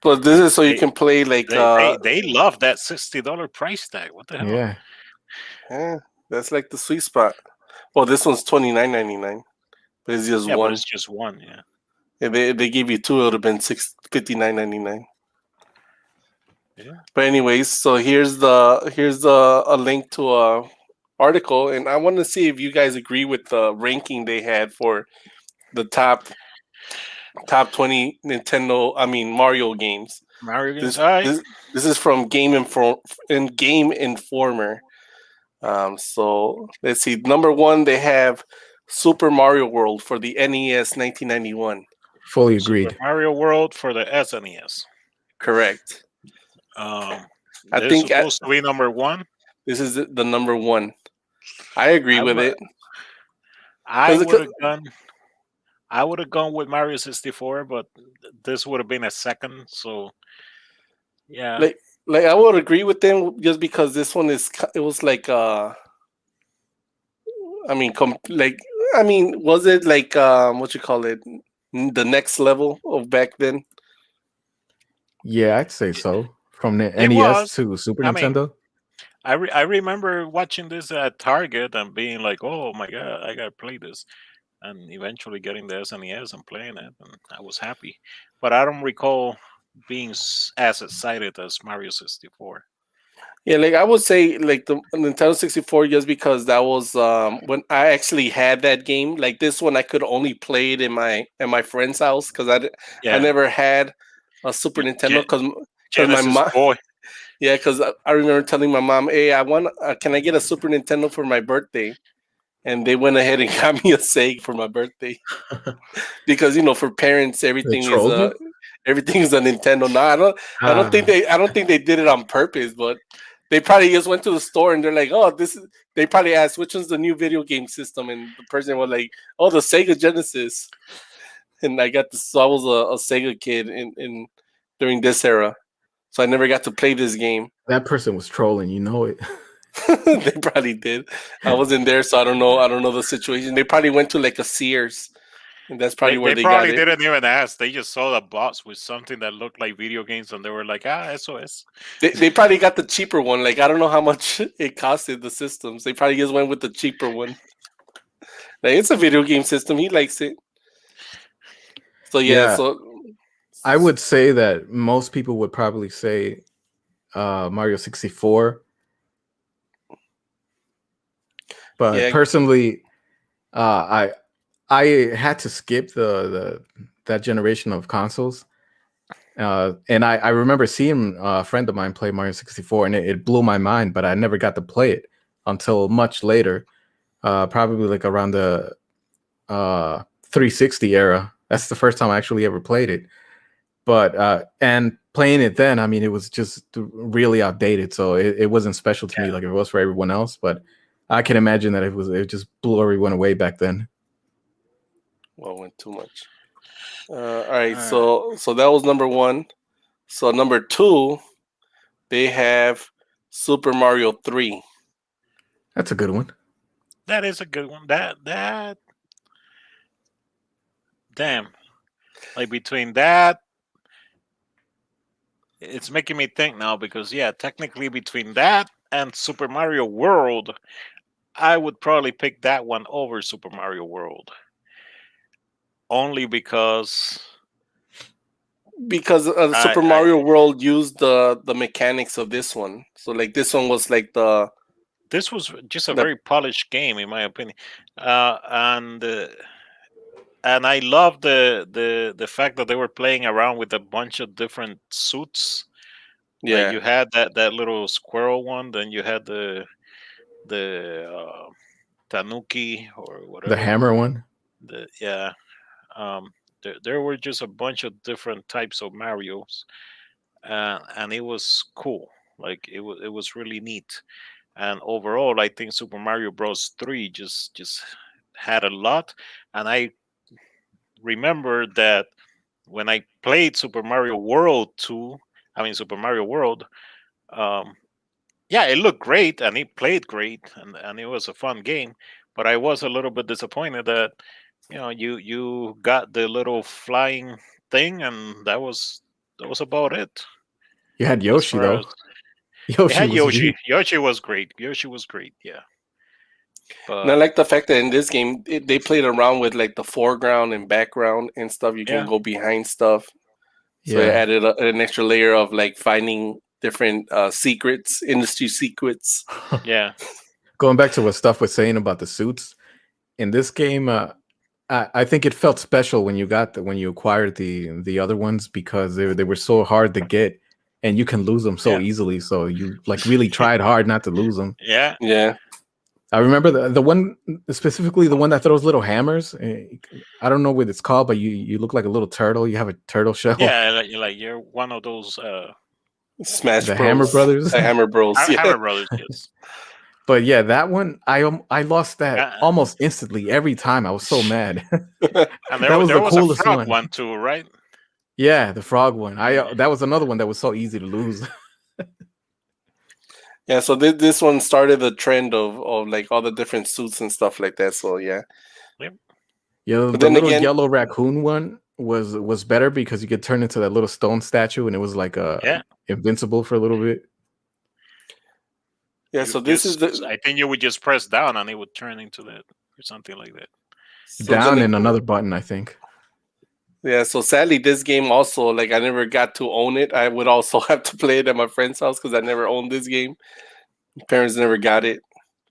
But this is so you They can play like they love that $60 price tag. What the hell? Yeah, yeah, that's like the sweet spot. Well, this one's $29.99, but it's just Yeah, but one. it's just one. Yeah. If they give you two, it would have been $59.99. Yeah. But anyways, so here's a link to a article, and I want to see if you guys agree with the ranking they had for the top 20 Mario games. Mario games. This All right. this is from Game Informer. So let's see. Number one, they have Super Mario World for the NES 1991. fully Super agreed. Mario World for the SNES. Correct. Um, I they're think supposed to be number one. This is the number one. I agree I with would it. I Because would have gone. I would have gone with Mario 64, but this would have been a second. So yeah, like I would agree with them just because this one it was like I mean was it like what you call it, the next level of back then? Yeah, I'd say so. From the it NES was. to Super I mean, Nintendo. I remember watching this at Target and being like, "Oh my god, I gotta play this," and eventually getting the SNES and playing it, and I was happy. But I don't recall being as excited as Mario 64. Yeah, like I would say like the Nintendo 64 just because that was when I actually had that game. Like this one I could only play it in my friend's house because I Yeah, never had a Super Nintendo because my Genesis mom. boy. Yeah, because I remember telling my mom, "Hey, I want. Can I get a Super Nintendo for my birthday?" And they went ahead and got me a Sega for my birthday because for parents They everything is trolled you. everything is a Nintendo. Now Ah, I don't think they did it on purpose, but they probably just went to the store and they're like, "Oh, this is." They probably asked which one's the new video game system, and the person was like, "Oh, the Sega Genesis." And I got this. So I was a Sega kid in during this era, so I never got to play this game. that person was trolling. You know it. They probably did. I wasn't there, so I don't know. I don't know the situation. They probably went to like a Sears, and that's probably where They they got probably it. didn't even ask. They just saw the box with something that looked like video games, and they were like, "Ah, SOS." They probably got the cheaper one. Like I don't know how much it costed the systems. They probably just went with the cheaper one. Like it's a video game system. He likes it. So yeah. Yeah, I would say that most people would probably say Mario 64. But Yeah. personally, I had to skip the that generation of consoles. And I remember seeing a friend of mine play Mario 64, and it blew my mind, but I never got to play it until much later, probably like around the 360 era. That's the first time I actually ever played it. But and playing it then, I mean, it was just really outdated, so it wasn't special to me like it was for everyone else. But I can imagine that it just blew everyone away back then. Well, went too much. All right. So that was number one. So number two, they have Super Mario 3. That's a good one. That is a good one. That damn. Like between that, it's making me think now because yeah, technically between that and Super Mario World, I would probably pick that one over Super Mario World. Only because Because Super I Mario World used the mechanics of this one. So like this one was like this was just a the very polished game in my opinion, and I love the fact that they were playing around with a bunch of different suits. Like yeah. you had that little squirrel one, then you had the Tanuki or The whatever. hammer one. Yeah, there were just a bunch of different types of Mario's, and it was cool. Like it was really neat. And overall, I think Super Mario Bros. 3 just had a lot. And I remember that when I played Super Mario World 2, I mean Super Mario World, um, yeah, it looked great and it played great and it was a fun game. But I was a little bit disappointed that you got the little flying thing and that was about it You had as Yoshi far though. as it Yoshi had was Yoshi. huge. Yoshi was great. Yoshi was great. Yeah, And I but like the fact that in this game they played around with like the foreground and background and stuff. You can yeah, go behind stuff. So it Yeah. added an extra layer of like finding different secrets, industry secrets. yeah, Going back to what Stuff was saying about the suits in this game, I think it felt special when when you acquired the other ones because they were so hard to get, and you can lose them so yeah, easily. So you like really tried hard not to lose them. yeah, Yeah. I remember the one specifically the one that throws little hammers. I don't know what it's called, but you look like a little turtle. You have a turtle shell. yeah. Like you're one of those Smash The Bros. Hammer Brothers. The Hammer Bros. Yeah. Hammer Brothers, yes. But yeah, that one I lost that Uh, almost instantly every time. I was so mad. And That was there the was a coolest frog one. too, right? Yeah, the frog one. That was another one that was so easy to lose. Yeah, so this one started the trend of like all the different suits and stuff like that. So yeah, Yep. Yeah, but the then little again, yellow raccoon one was better because you could turn into that little stone statue and it was like Yeah. invincible for a little bit. yeah. So this is the I think you would just press down and it would turn into that or something like that. so Down then and another button, I think. yeah. So sadly, this game also like I never got to own it. I would also have to play it at my friend's house because I never owned this game. My parents never got it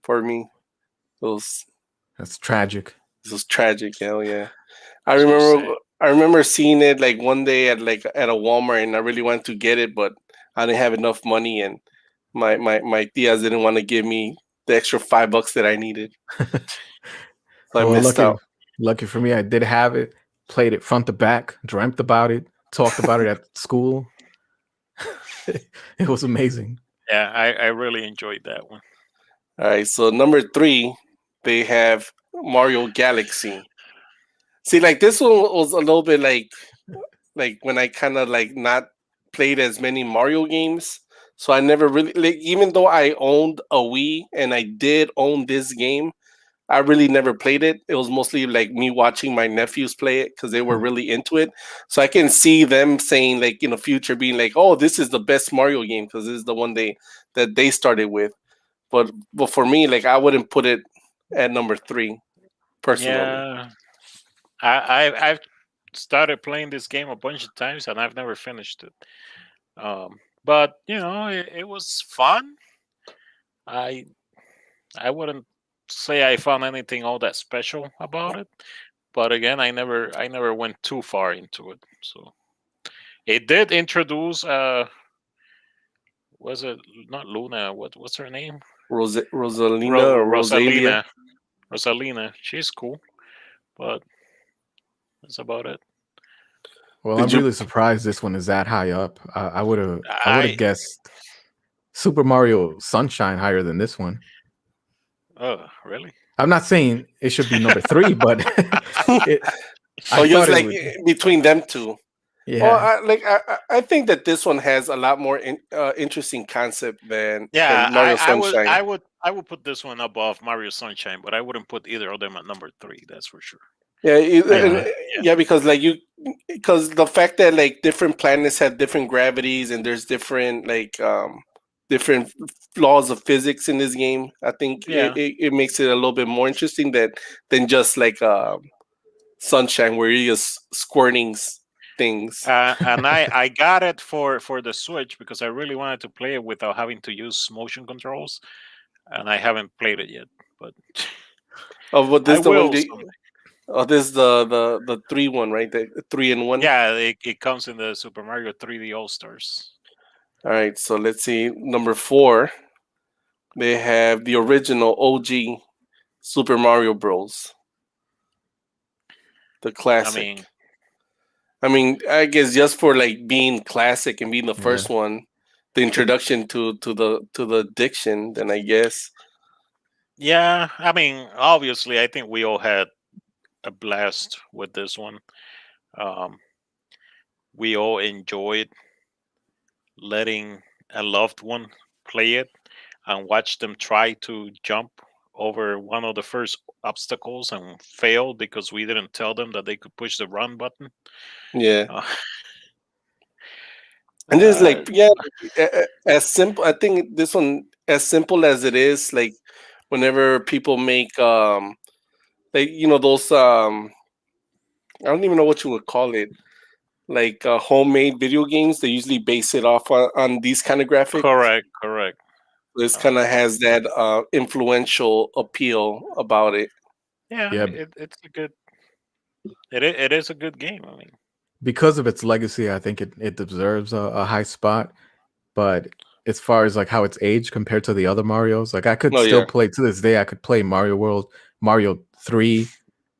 for me. That's tragic. This was tragic. Hell yeah. I So remember sad. I remember seeing it like one day at a Walmart and I really wanted to get it, but I didn't have enough money and my tias didn't want to give me the extra $5 that I needed. So I Well, missed out. lucky for me, I did have it, played it front to back, dreamt about it, talked about it at school. It was amazing. Yeah, I really enjoyed that one. All right, so number 3, they have Mario Galaxy. See, like this one was a little bit like when I kind of like not played as many Mario games. So I never really like, even though I owned a Wii and I did own this game, I really never played it. It was mostly like me watching my nephews play it because they were really into it. So I can see them saying like in the future being like, "Oh, this is the best Mario game because this is the one that they started with." But for me, like I wouldn't put it at number 3 personally. Yeah, I've started playing this game a bunch of times and I've never finished it. But it was fun. I I wouldn't say I found anything all that special about it. But again, I never went too far into it. So it did introduce was it not Luna? What's her name? Rosalina or Rosalia. Rosalina. She's cool, but that's about it. Well, Did I'm you- really surprised this one is that high up. I would have I guessed Super Mario Sunshine higher than this one. Oh, really? I'm not saying it should be number 3, but So just like between them two. Yeah. Well, I think that this one has a lot more interesting concept than Mario Sunshine. I would put this one above Mario Sunshine, but I wouldn't put either of them at number 3. That's for sure. Yeah, because because the fact that like different planets have different gravities and there's different different laws of physics in this game, I think it makes it a little bit more interesting than just like Sunshine where you're just squirting things. And I got it for the Switch because I really wanted to play it without having to use motion controls, and I haven't played it yet. But but this I the will one. This is the 3 one, right? The 3-in-1. Yeah, it comes in the Super Mario 3D All Stars. All right, so let's see. Number 4, they have the original OG Super Mario Bros. The classic. I mean, I guess just for like being classic and being the first one, the introduction to the addiction, then I guess. Yeah, I mean, obviously, I think we all had a blast with this one. We all enjoyed letting a loved one play it and watch them try to jump over one of the first obstacles and fail because we didn't tell them that they could push the run button. Yeah. And it's like, as simple. I think this one, as simple as it is, like whenever people make those I don't even know what you would call it, like homemade video games. They usually base it off on these kind of graphics. Correct. This kind of has that influential appeal about it. Yeah. It's a good. It is a good game. I mean, because of its legacy, I think it deserves a high spot. But as far as like how it's aged compared to the other Marios, like I could still play to this day. I could play Mario World, Mario 3,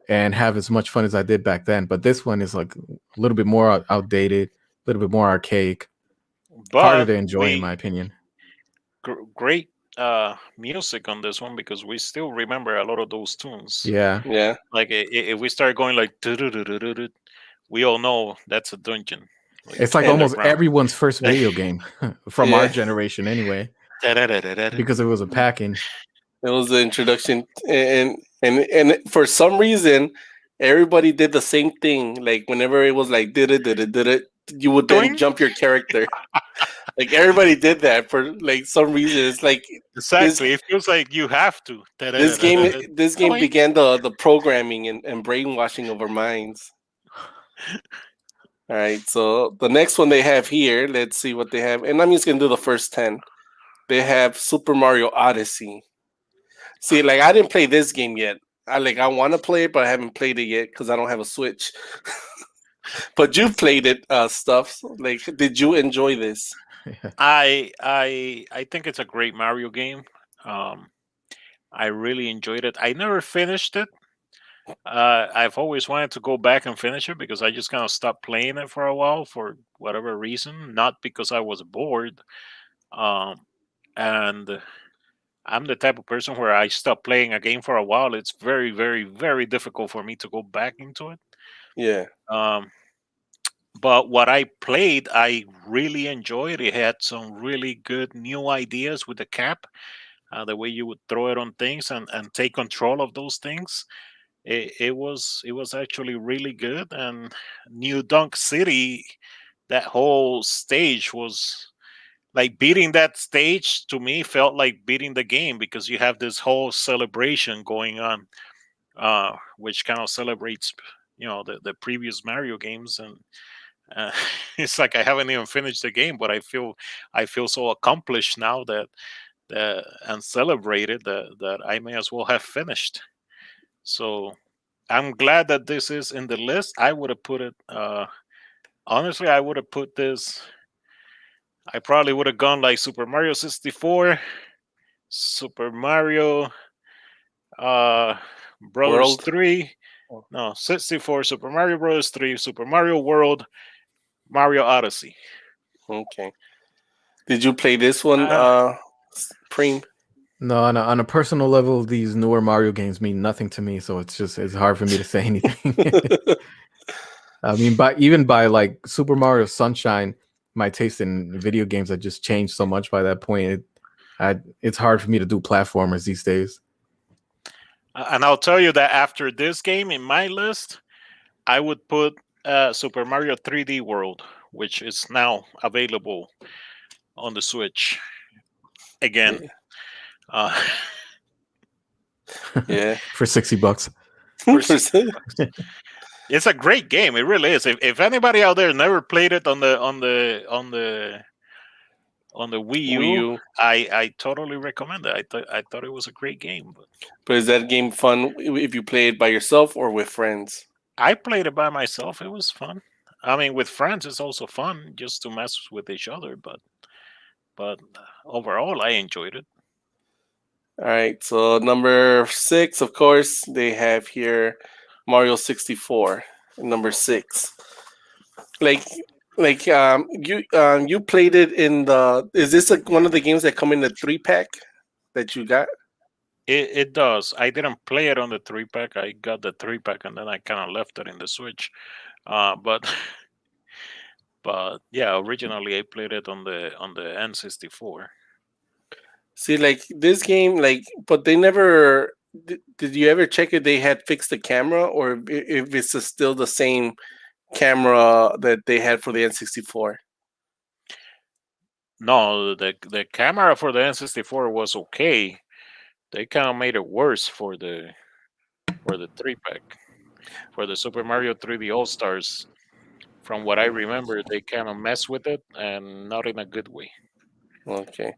and have as much fun as I did back then. But this one is like a little bit more outdated, a little bit more archaic. Harder But to enjoy, in we my opinion. great music on this one because we still remember a lot of those tunes. Yeah, Yeah. Like if we start going like "Du-du-du-du-du-du," we all know that's a dungeon. Like it's like And almost underground. everyone's first video game from our yeah, generation, anyway, Da-da-da-da-da-da. because it was a packing. it was the introduction, and for some reason, everybody did the same thing. Like whenever it was like did it, you would then Doing jump your character. Like everybody did that for like some reason. It's like this exactly. It feels like you have to. this game Da-da-da-da-da-da. this game Doing. began the programming and brainwashing of our minds. All right, so the next one they have here, let's see what they have, and I'm just gonna do the first 10. They have Super Mario Odyssey. See, like I didn't play this game yet. I want to play it, but I haven't played it yet because I don't have a Switch. But you played it, stuff. Like, did you enjoy this? I think it's a great Mario game. Um, I really enjoyed it. I never finished it. I've always wanted to go back and finish it because I just kind of stopped playing it for a while for whatever reason, not because I was bored. Um, and I'm the type of person where I stop playing a game for a while. It's very, very, very difficult for me to go back into it. Yeah, Um, but what I played, I really enjoyed. It had some really good new ideas with the cap, the way you would throw it on things and take control of those things. It was actually really good. And New Dunk City, that whole stage was like beating that stage to me felt like beating the game because you have this whole celebration going on, which kind of celebrates the previous Mario games. And uh, it's like I haven't even finished the game, but I feel so accomplished now that and celebrated that I may as well have finished. So I'm glad that this is in the list. I would have put it. Honestly, I would have put this. I probably would have gone like Super Mario 64, Super Mario uh, Brothers World. 3. Oh, No, 64, Super Mario Brothers 3, Super Mario World, Mario Odyssey. okay. Did you play this one, Uh, Preem? No, on a personal level, these newer Mario games mean nothing to me, so it's hard for me to say anything. I mean, even by like Super Mario Sunshine, my taste in video games had just changed so much by that point. It's hard for me to do platformers these days. and I'll tell you that after this game in my list, I would put Super Mario 3D World, which is now available on the Switch again. Uh, Yeah. For $60. it's a great game. It really is. If anybody out there never played it on the Wii Wii U, U. I totally recommend it. I thought it was a great game. But But is that game fun if you play it by yourself or with friends? I played it by myself. It was fun. I mean, with friends, it's also fun just to mess with each other. But overall, I enjoyed it. All right. So number 6, of course, they have here Mario 64. Number 6. Like you played it in the. Is this one of the games that come in the 3-pack that you got? It does. I didn't play it on the 3-pack. I got the 3-pack and then I kind of left it in the Switch. But but yeah, originally I played it on the N64. See, like this game, like, but they never. Did you ever check if they had fixed the camera or if it's still the same camera that they had for the N64? No, the camera for the N64 was okay. They kind of made it worse for the 3-pack. For the Super Mario 3D All Stars, from what I remember, they kind of mess with it and not in a good way. Okay,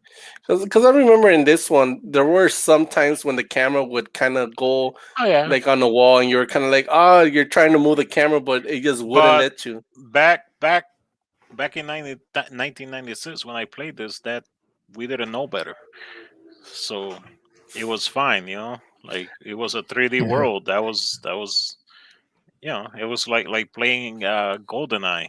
because I remember in this one there were some times when the camera would kind of go Oh yeah, like on the wall, and you're kind of like, oh, you're trying to move the camera, but it just wouldn't but let you. back in 1996 when I played this, that we didn't know better, so it was fine. Like it was a 3D world. That was it was like playing GoldenEye.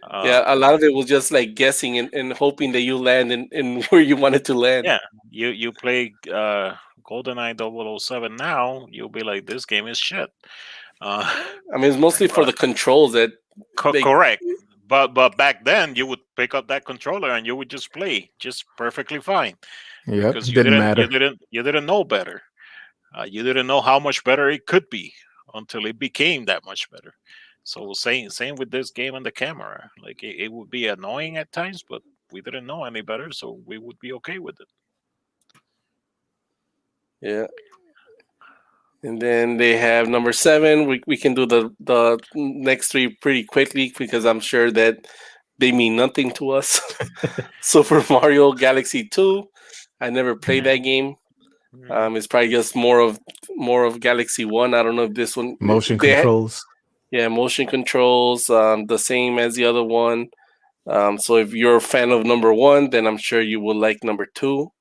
Uh, Yeah, a lot of it was just like guessing and hoping that you land in where you wanted to land. yeah, you play GoldenEye 007 now, you'll be like, this game is shit. Uh, I mean, it's mostly for but the controls that they. correct. But back then you would pick up that controller and you would just play just perfectly fine Yep, because didn't matter. you didn't know better. You didn't know how much better it could be until it became that much better. So same with this game and the camera. Like it would be annoying at times, but we didn't know any better, so we would be okay with it. Yeah. And then they have number 7. We can do the next 3 pretty quickly because I'm sure that they mean nothing to us. Super Mario Galaxy 2. I never played that game. It's probably just more of Galaxy 1. I don't know if this one Motion they controls. yeah, motion controls the same as the other one. So if you're a fan of number 1, then I'm sure you will like number 2.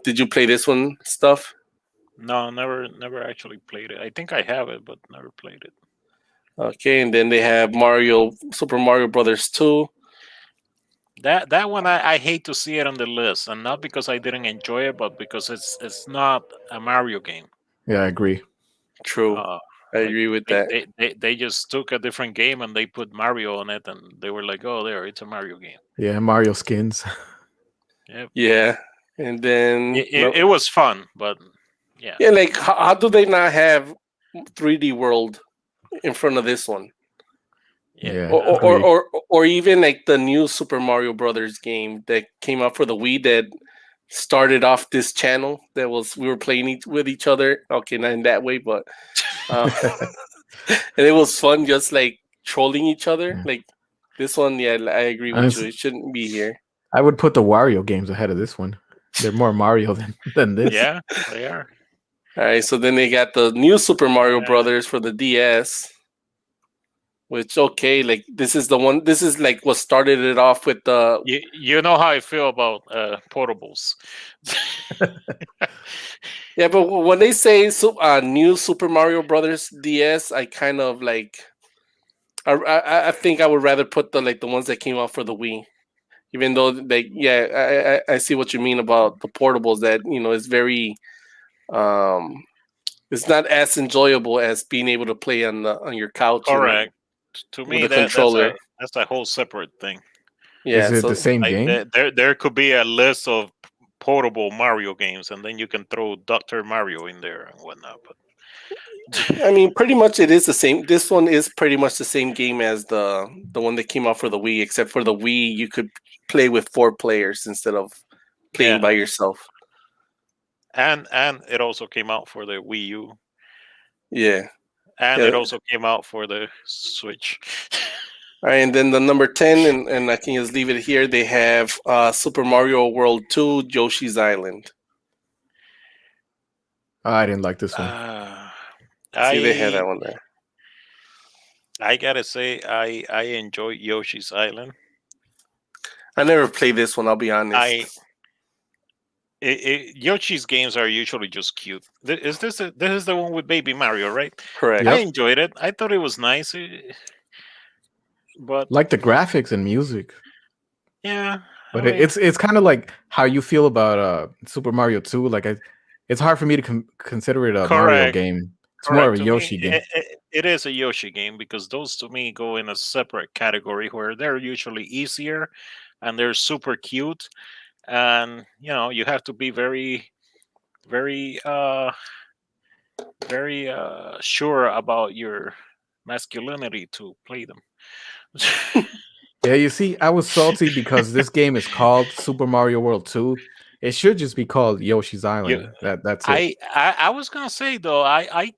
Did you play this one, Stuff? No, never actually played it. I think I have it, but never played it. Okay, and then they have Super Mario Brothers 2. That one I hate to see it on the list, and not because I didn't enjoy it, but because it's not a Mario game. Yeah, I agree. True, Uh, I like agree with that. they just took a different game and they put Mario on it, and they were like, "Oh, there, it's a Mario game." Yeah, Mario skins. Yep. Yeah, and then It was fun, but yeah, yeah, like how do they not have 3D World in front of this one, Yeah, or or, or agreed. or or even like the new Super Mario Brothers game that came out for the Wii that started off this channel that was we were playing with each other. Okay, not in that way, but uh, and it was fun just like trolling each other. Yeah. Like this one, yeah, I agree with you. Honest- It shouldn't be here. I would put the Wario games ahead of this one. They're more Mario than this. yeah, they are. All right, so then they got the new Super Mario Uh, Brothers for the DS, which okay, like this is the one. This is like what started it off with the. you know how I feel about portables. Yeah, but when they say new Super Mario Brothers DS, I kind of like. I think I would rather put the ones that came out for the Wii, even though yeah, I see what you mean about the portables. That is very um, it's not as enjoyable as being able to play on your couch and Correct. To with me, a controller. that's a whole separate thing. Is Yeah, it the so same Like game? there could be a list of portable Mario games, and then you can throw Doctor Mario in there and whatnot. But I mean, pretty much it is the same. This one is pretty much the same game as the one that came out for the Wii, except for the Wii you could play with 4 players instead of playing yeah, by yourself. and it also came out for the Wii U, Yeah. and Yeah. it also came out for the Switch. All right, and then the number 10, and I can just leave it here. They have Super Mario World 2, Yoshi's Island. Oh, I didn't like this one. See, they had I that one there. I gotta say I enjoy Yoshi's Island. I never played this one. I'll be honest. Yoshi's games are usually just cute. This is the one with Baby Mario, right? Correct. I Yep. enjoyed it. I thought it was nice, but Like the graphics and music. yeah, But I mean, it's kind of like how you feel about Super Mario 2. Like it's hard for me to consider it a Mario correct, game. It's more of correct. a To me, Yoshi game. it is a Yoshi game because those to me go in a separate category where they're usually easier and they're super cute, and you have to be very, very, very sure about your masculinity to play them. Yeah, you see, I was salty because this game is called Super Mario World 2. It should just be called Yoshi's You, Island. That's it. I was gonna say though, I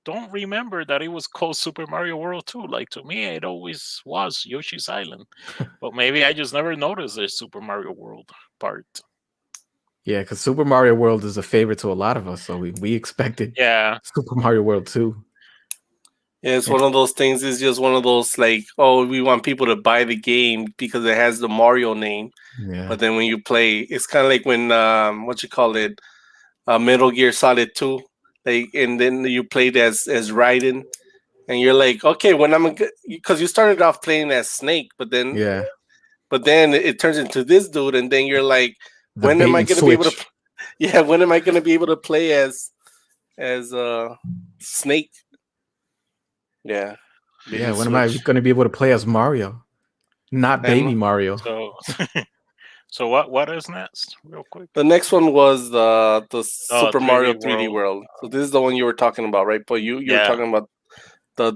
don't remember that it was called Super Mario World 2. Like to me, it always was Yoshi's Island, but maybe I just never noticed the Super Mario World part. Yeah, because Super Mario World is a favorite to a lot of us, so we expected Yeah, Super Mario World 2. Yeah, it's one of those things. It's just one of those like, oh, we want people to buy the game because it has the Mario name. Yeah. But then when you play, it's kind of like when what you call it, Metal Gear Solid 2, like, and then you played as Raiden, and you're like, okay, when because you started off playing as Snake, but then it turns into this dude, and then you're like, The when bait am I and gonna be able to? switch. Yeah, when am I gonna be able to play as Snake? Yeah, bait Yeah, and when am I switch. going to be able to play as Mario? Not And baby Mario. So, so what is next, real quick? the next one was the Oh, Super 3D Mario 3D World. World. So this is the one you were talking about, right? But you were Yeah. talking about the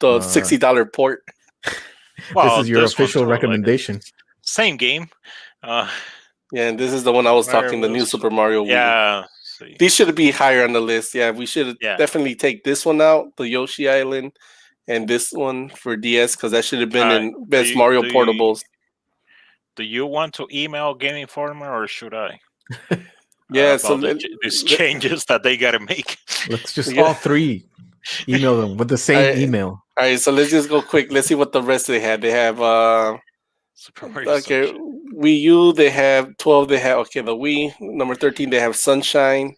Uh, $60 port. This Well, is your this one official too, like recommendation. same game. Uh, Yeah, and this is the one I was Mario talking, the new Bros. Super Mario Wii. Yeah. See. These should be higher on the list. Yeah, we should Yeah. definitely take this one out, the Yoshi Island, and this one for DS because that should have been Alright. in Best Mario Portables. Do you want to email Game Informer or should I? Yeah, so About these changes that they gotta make. Let's just Yeah. all three email them with the same email. All right, so let's just go quick. Let's see what the rest they had. They have Super Mario okay, Sunshine. Wii U. They have 12. They have the Wii. Number 13. They have Sunshine,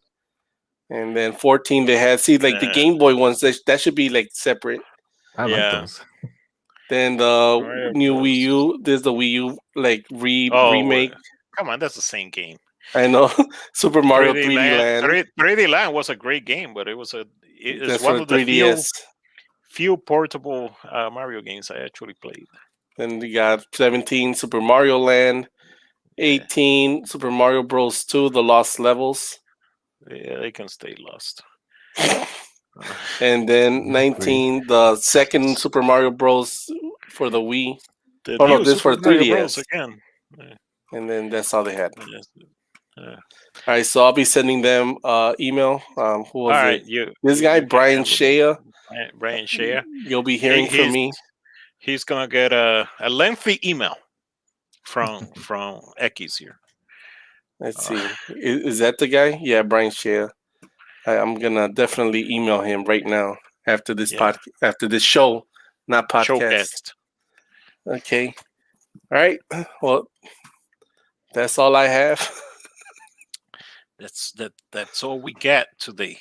and then 14. They have the Game Boy ones. That should be like separate. I like those. Then the Mario new Bros. Wii U. There's the Wii U remake. Come on, that's the same game. I know Super Mario 3D Land. 3D Land was a great game, but it's That's one for of the 3DS. few portable Mario games I actually played. Then you got 17 Super Mario Land, 18 Super Mario Bros. 2 The Lost Levels. Yeah, they can stay lost. And then 19 the second Super Mario Bros. For the Wii. The Oh no, new this for Super Mario 3DS. Bros. Again. And then that's all they had. Yeah. All right, so I'll be sending them email. Who was it? This guy, Brian Shea. Brian Shea. You'll be hearing from me. He's gonna get a lengthy email from Ekis here. Let's see. Is that the guy? Yeah, Brian Shea. I'm gonna definitely email him right now after this after this show, not podcast. Showcast. Okay. All right. Well, that's all I have. That's all we get today.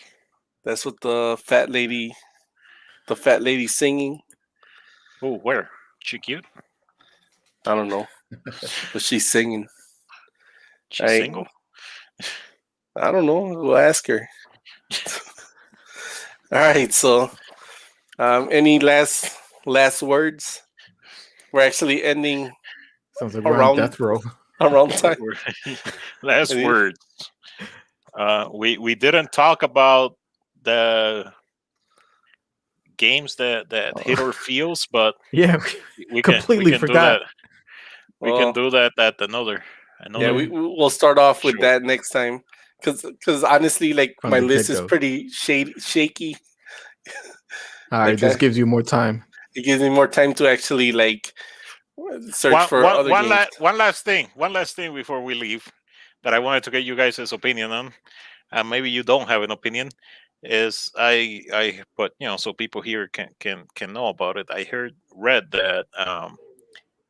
That's what the fat lady singing. Oh, where? She cute? I don't know, but she's singing. She's single? I don't know. We'll ask her. All right. So, any last words? We're actually ending. Sounds like we're on death row. Around time. Last words. We didn't talk about the games that hit our feels, but we completely forgot. We can do that at another. Yeah, we'll start off with that next time, because honestly, my list is pretty shaky. All right, this gives you more time. It gives me more time to actually search for other games. One last thing before we leave that I wanted to get you guys' opinion on, and maybe you don't have an opinion. Is but so people here can know about it. I read that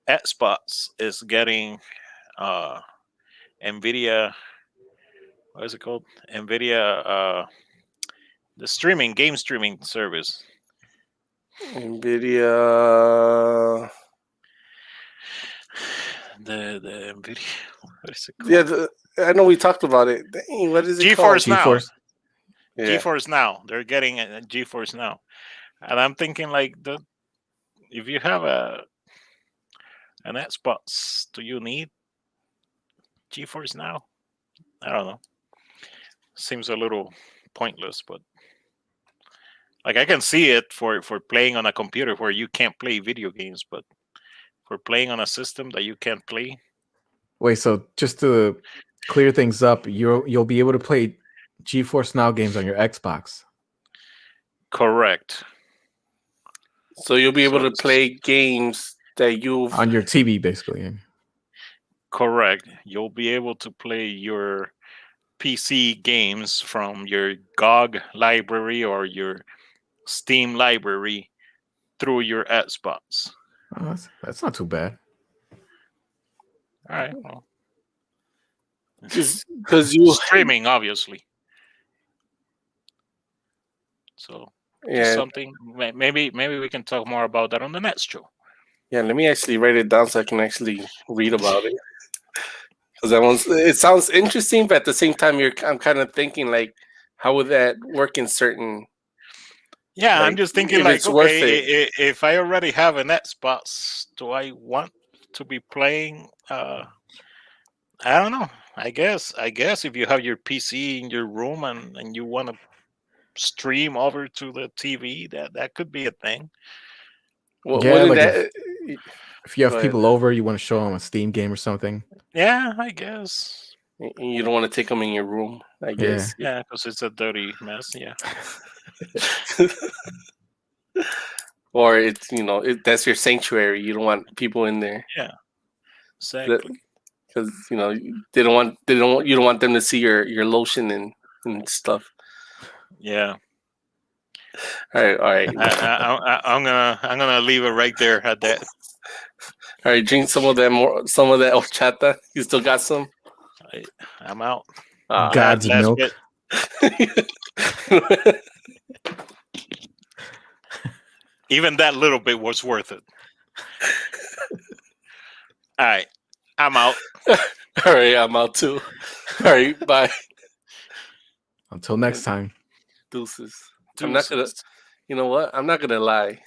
Xbox is getting NVIDIA. What is it called? NVIDIA, the game streaming service. NVIDIA. The NVIDIA. What is it called? Yeah, I know we talked about it. Dang, what is it called? GeForce. GeForce Now. They're getting a GeForce Now, and I'm thinking if you have an Xbox, do you need GeForce Now? I don't know. Seems a little pointless, but I can see it for playing on a computer where you can't play video games, but for playing on a system that you can't play. Wait, so just to clear things up, you'll be able to play GeForce Now games on your Xbox. Correct. So you'll be able to play games that you've on your TV, basically. Correct. You'll be able to play your PC games from your GOG library or your Steam library through your Xbox. Oh, that's not too bad. All right. Well, because you streaming, obviously. So Just Yeah, something. Maybe we can talk more about that on the next show. yeah. Let me actually write it down so I can actually read about it. Because that one's it sounds interesting, but at the same time, I'm kind of thinking like, how would that work in certain Yeah, I'm like just thinking if like, it's worth okay, it? if I already have an Xbox, do I want to be playing? I don't know. I guess if you have your PC in your room and you want to stream over to the TV, that could be a thing. Yeah, Wouldn't like that? if you have Go ahead. people over, you want to show them a Steam game or something. Yeah, I guess. You don't want to take them in your room, I Yeah. guess. Yeah, because it's a dirty mess. Yeah. Or it's that's your sanctuary. You don't want people in there Yeah. Exactly. because you don't want them to see your lotion and stuff. Yeah. All right. I'm gonna leave it right there at that. All right, drink some of that horchata. You still got some? I'm out. God's That's milk. it. Even that little bit was worth it. All right, I'm out. All right, I'm out too. All right, bye. Until next time. Deuces. I'm not gonna. Deuces. You know what? I'm not gonna lie.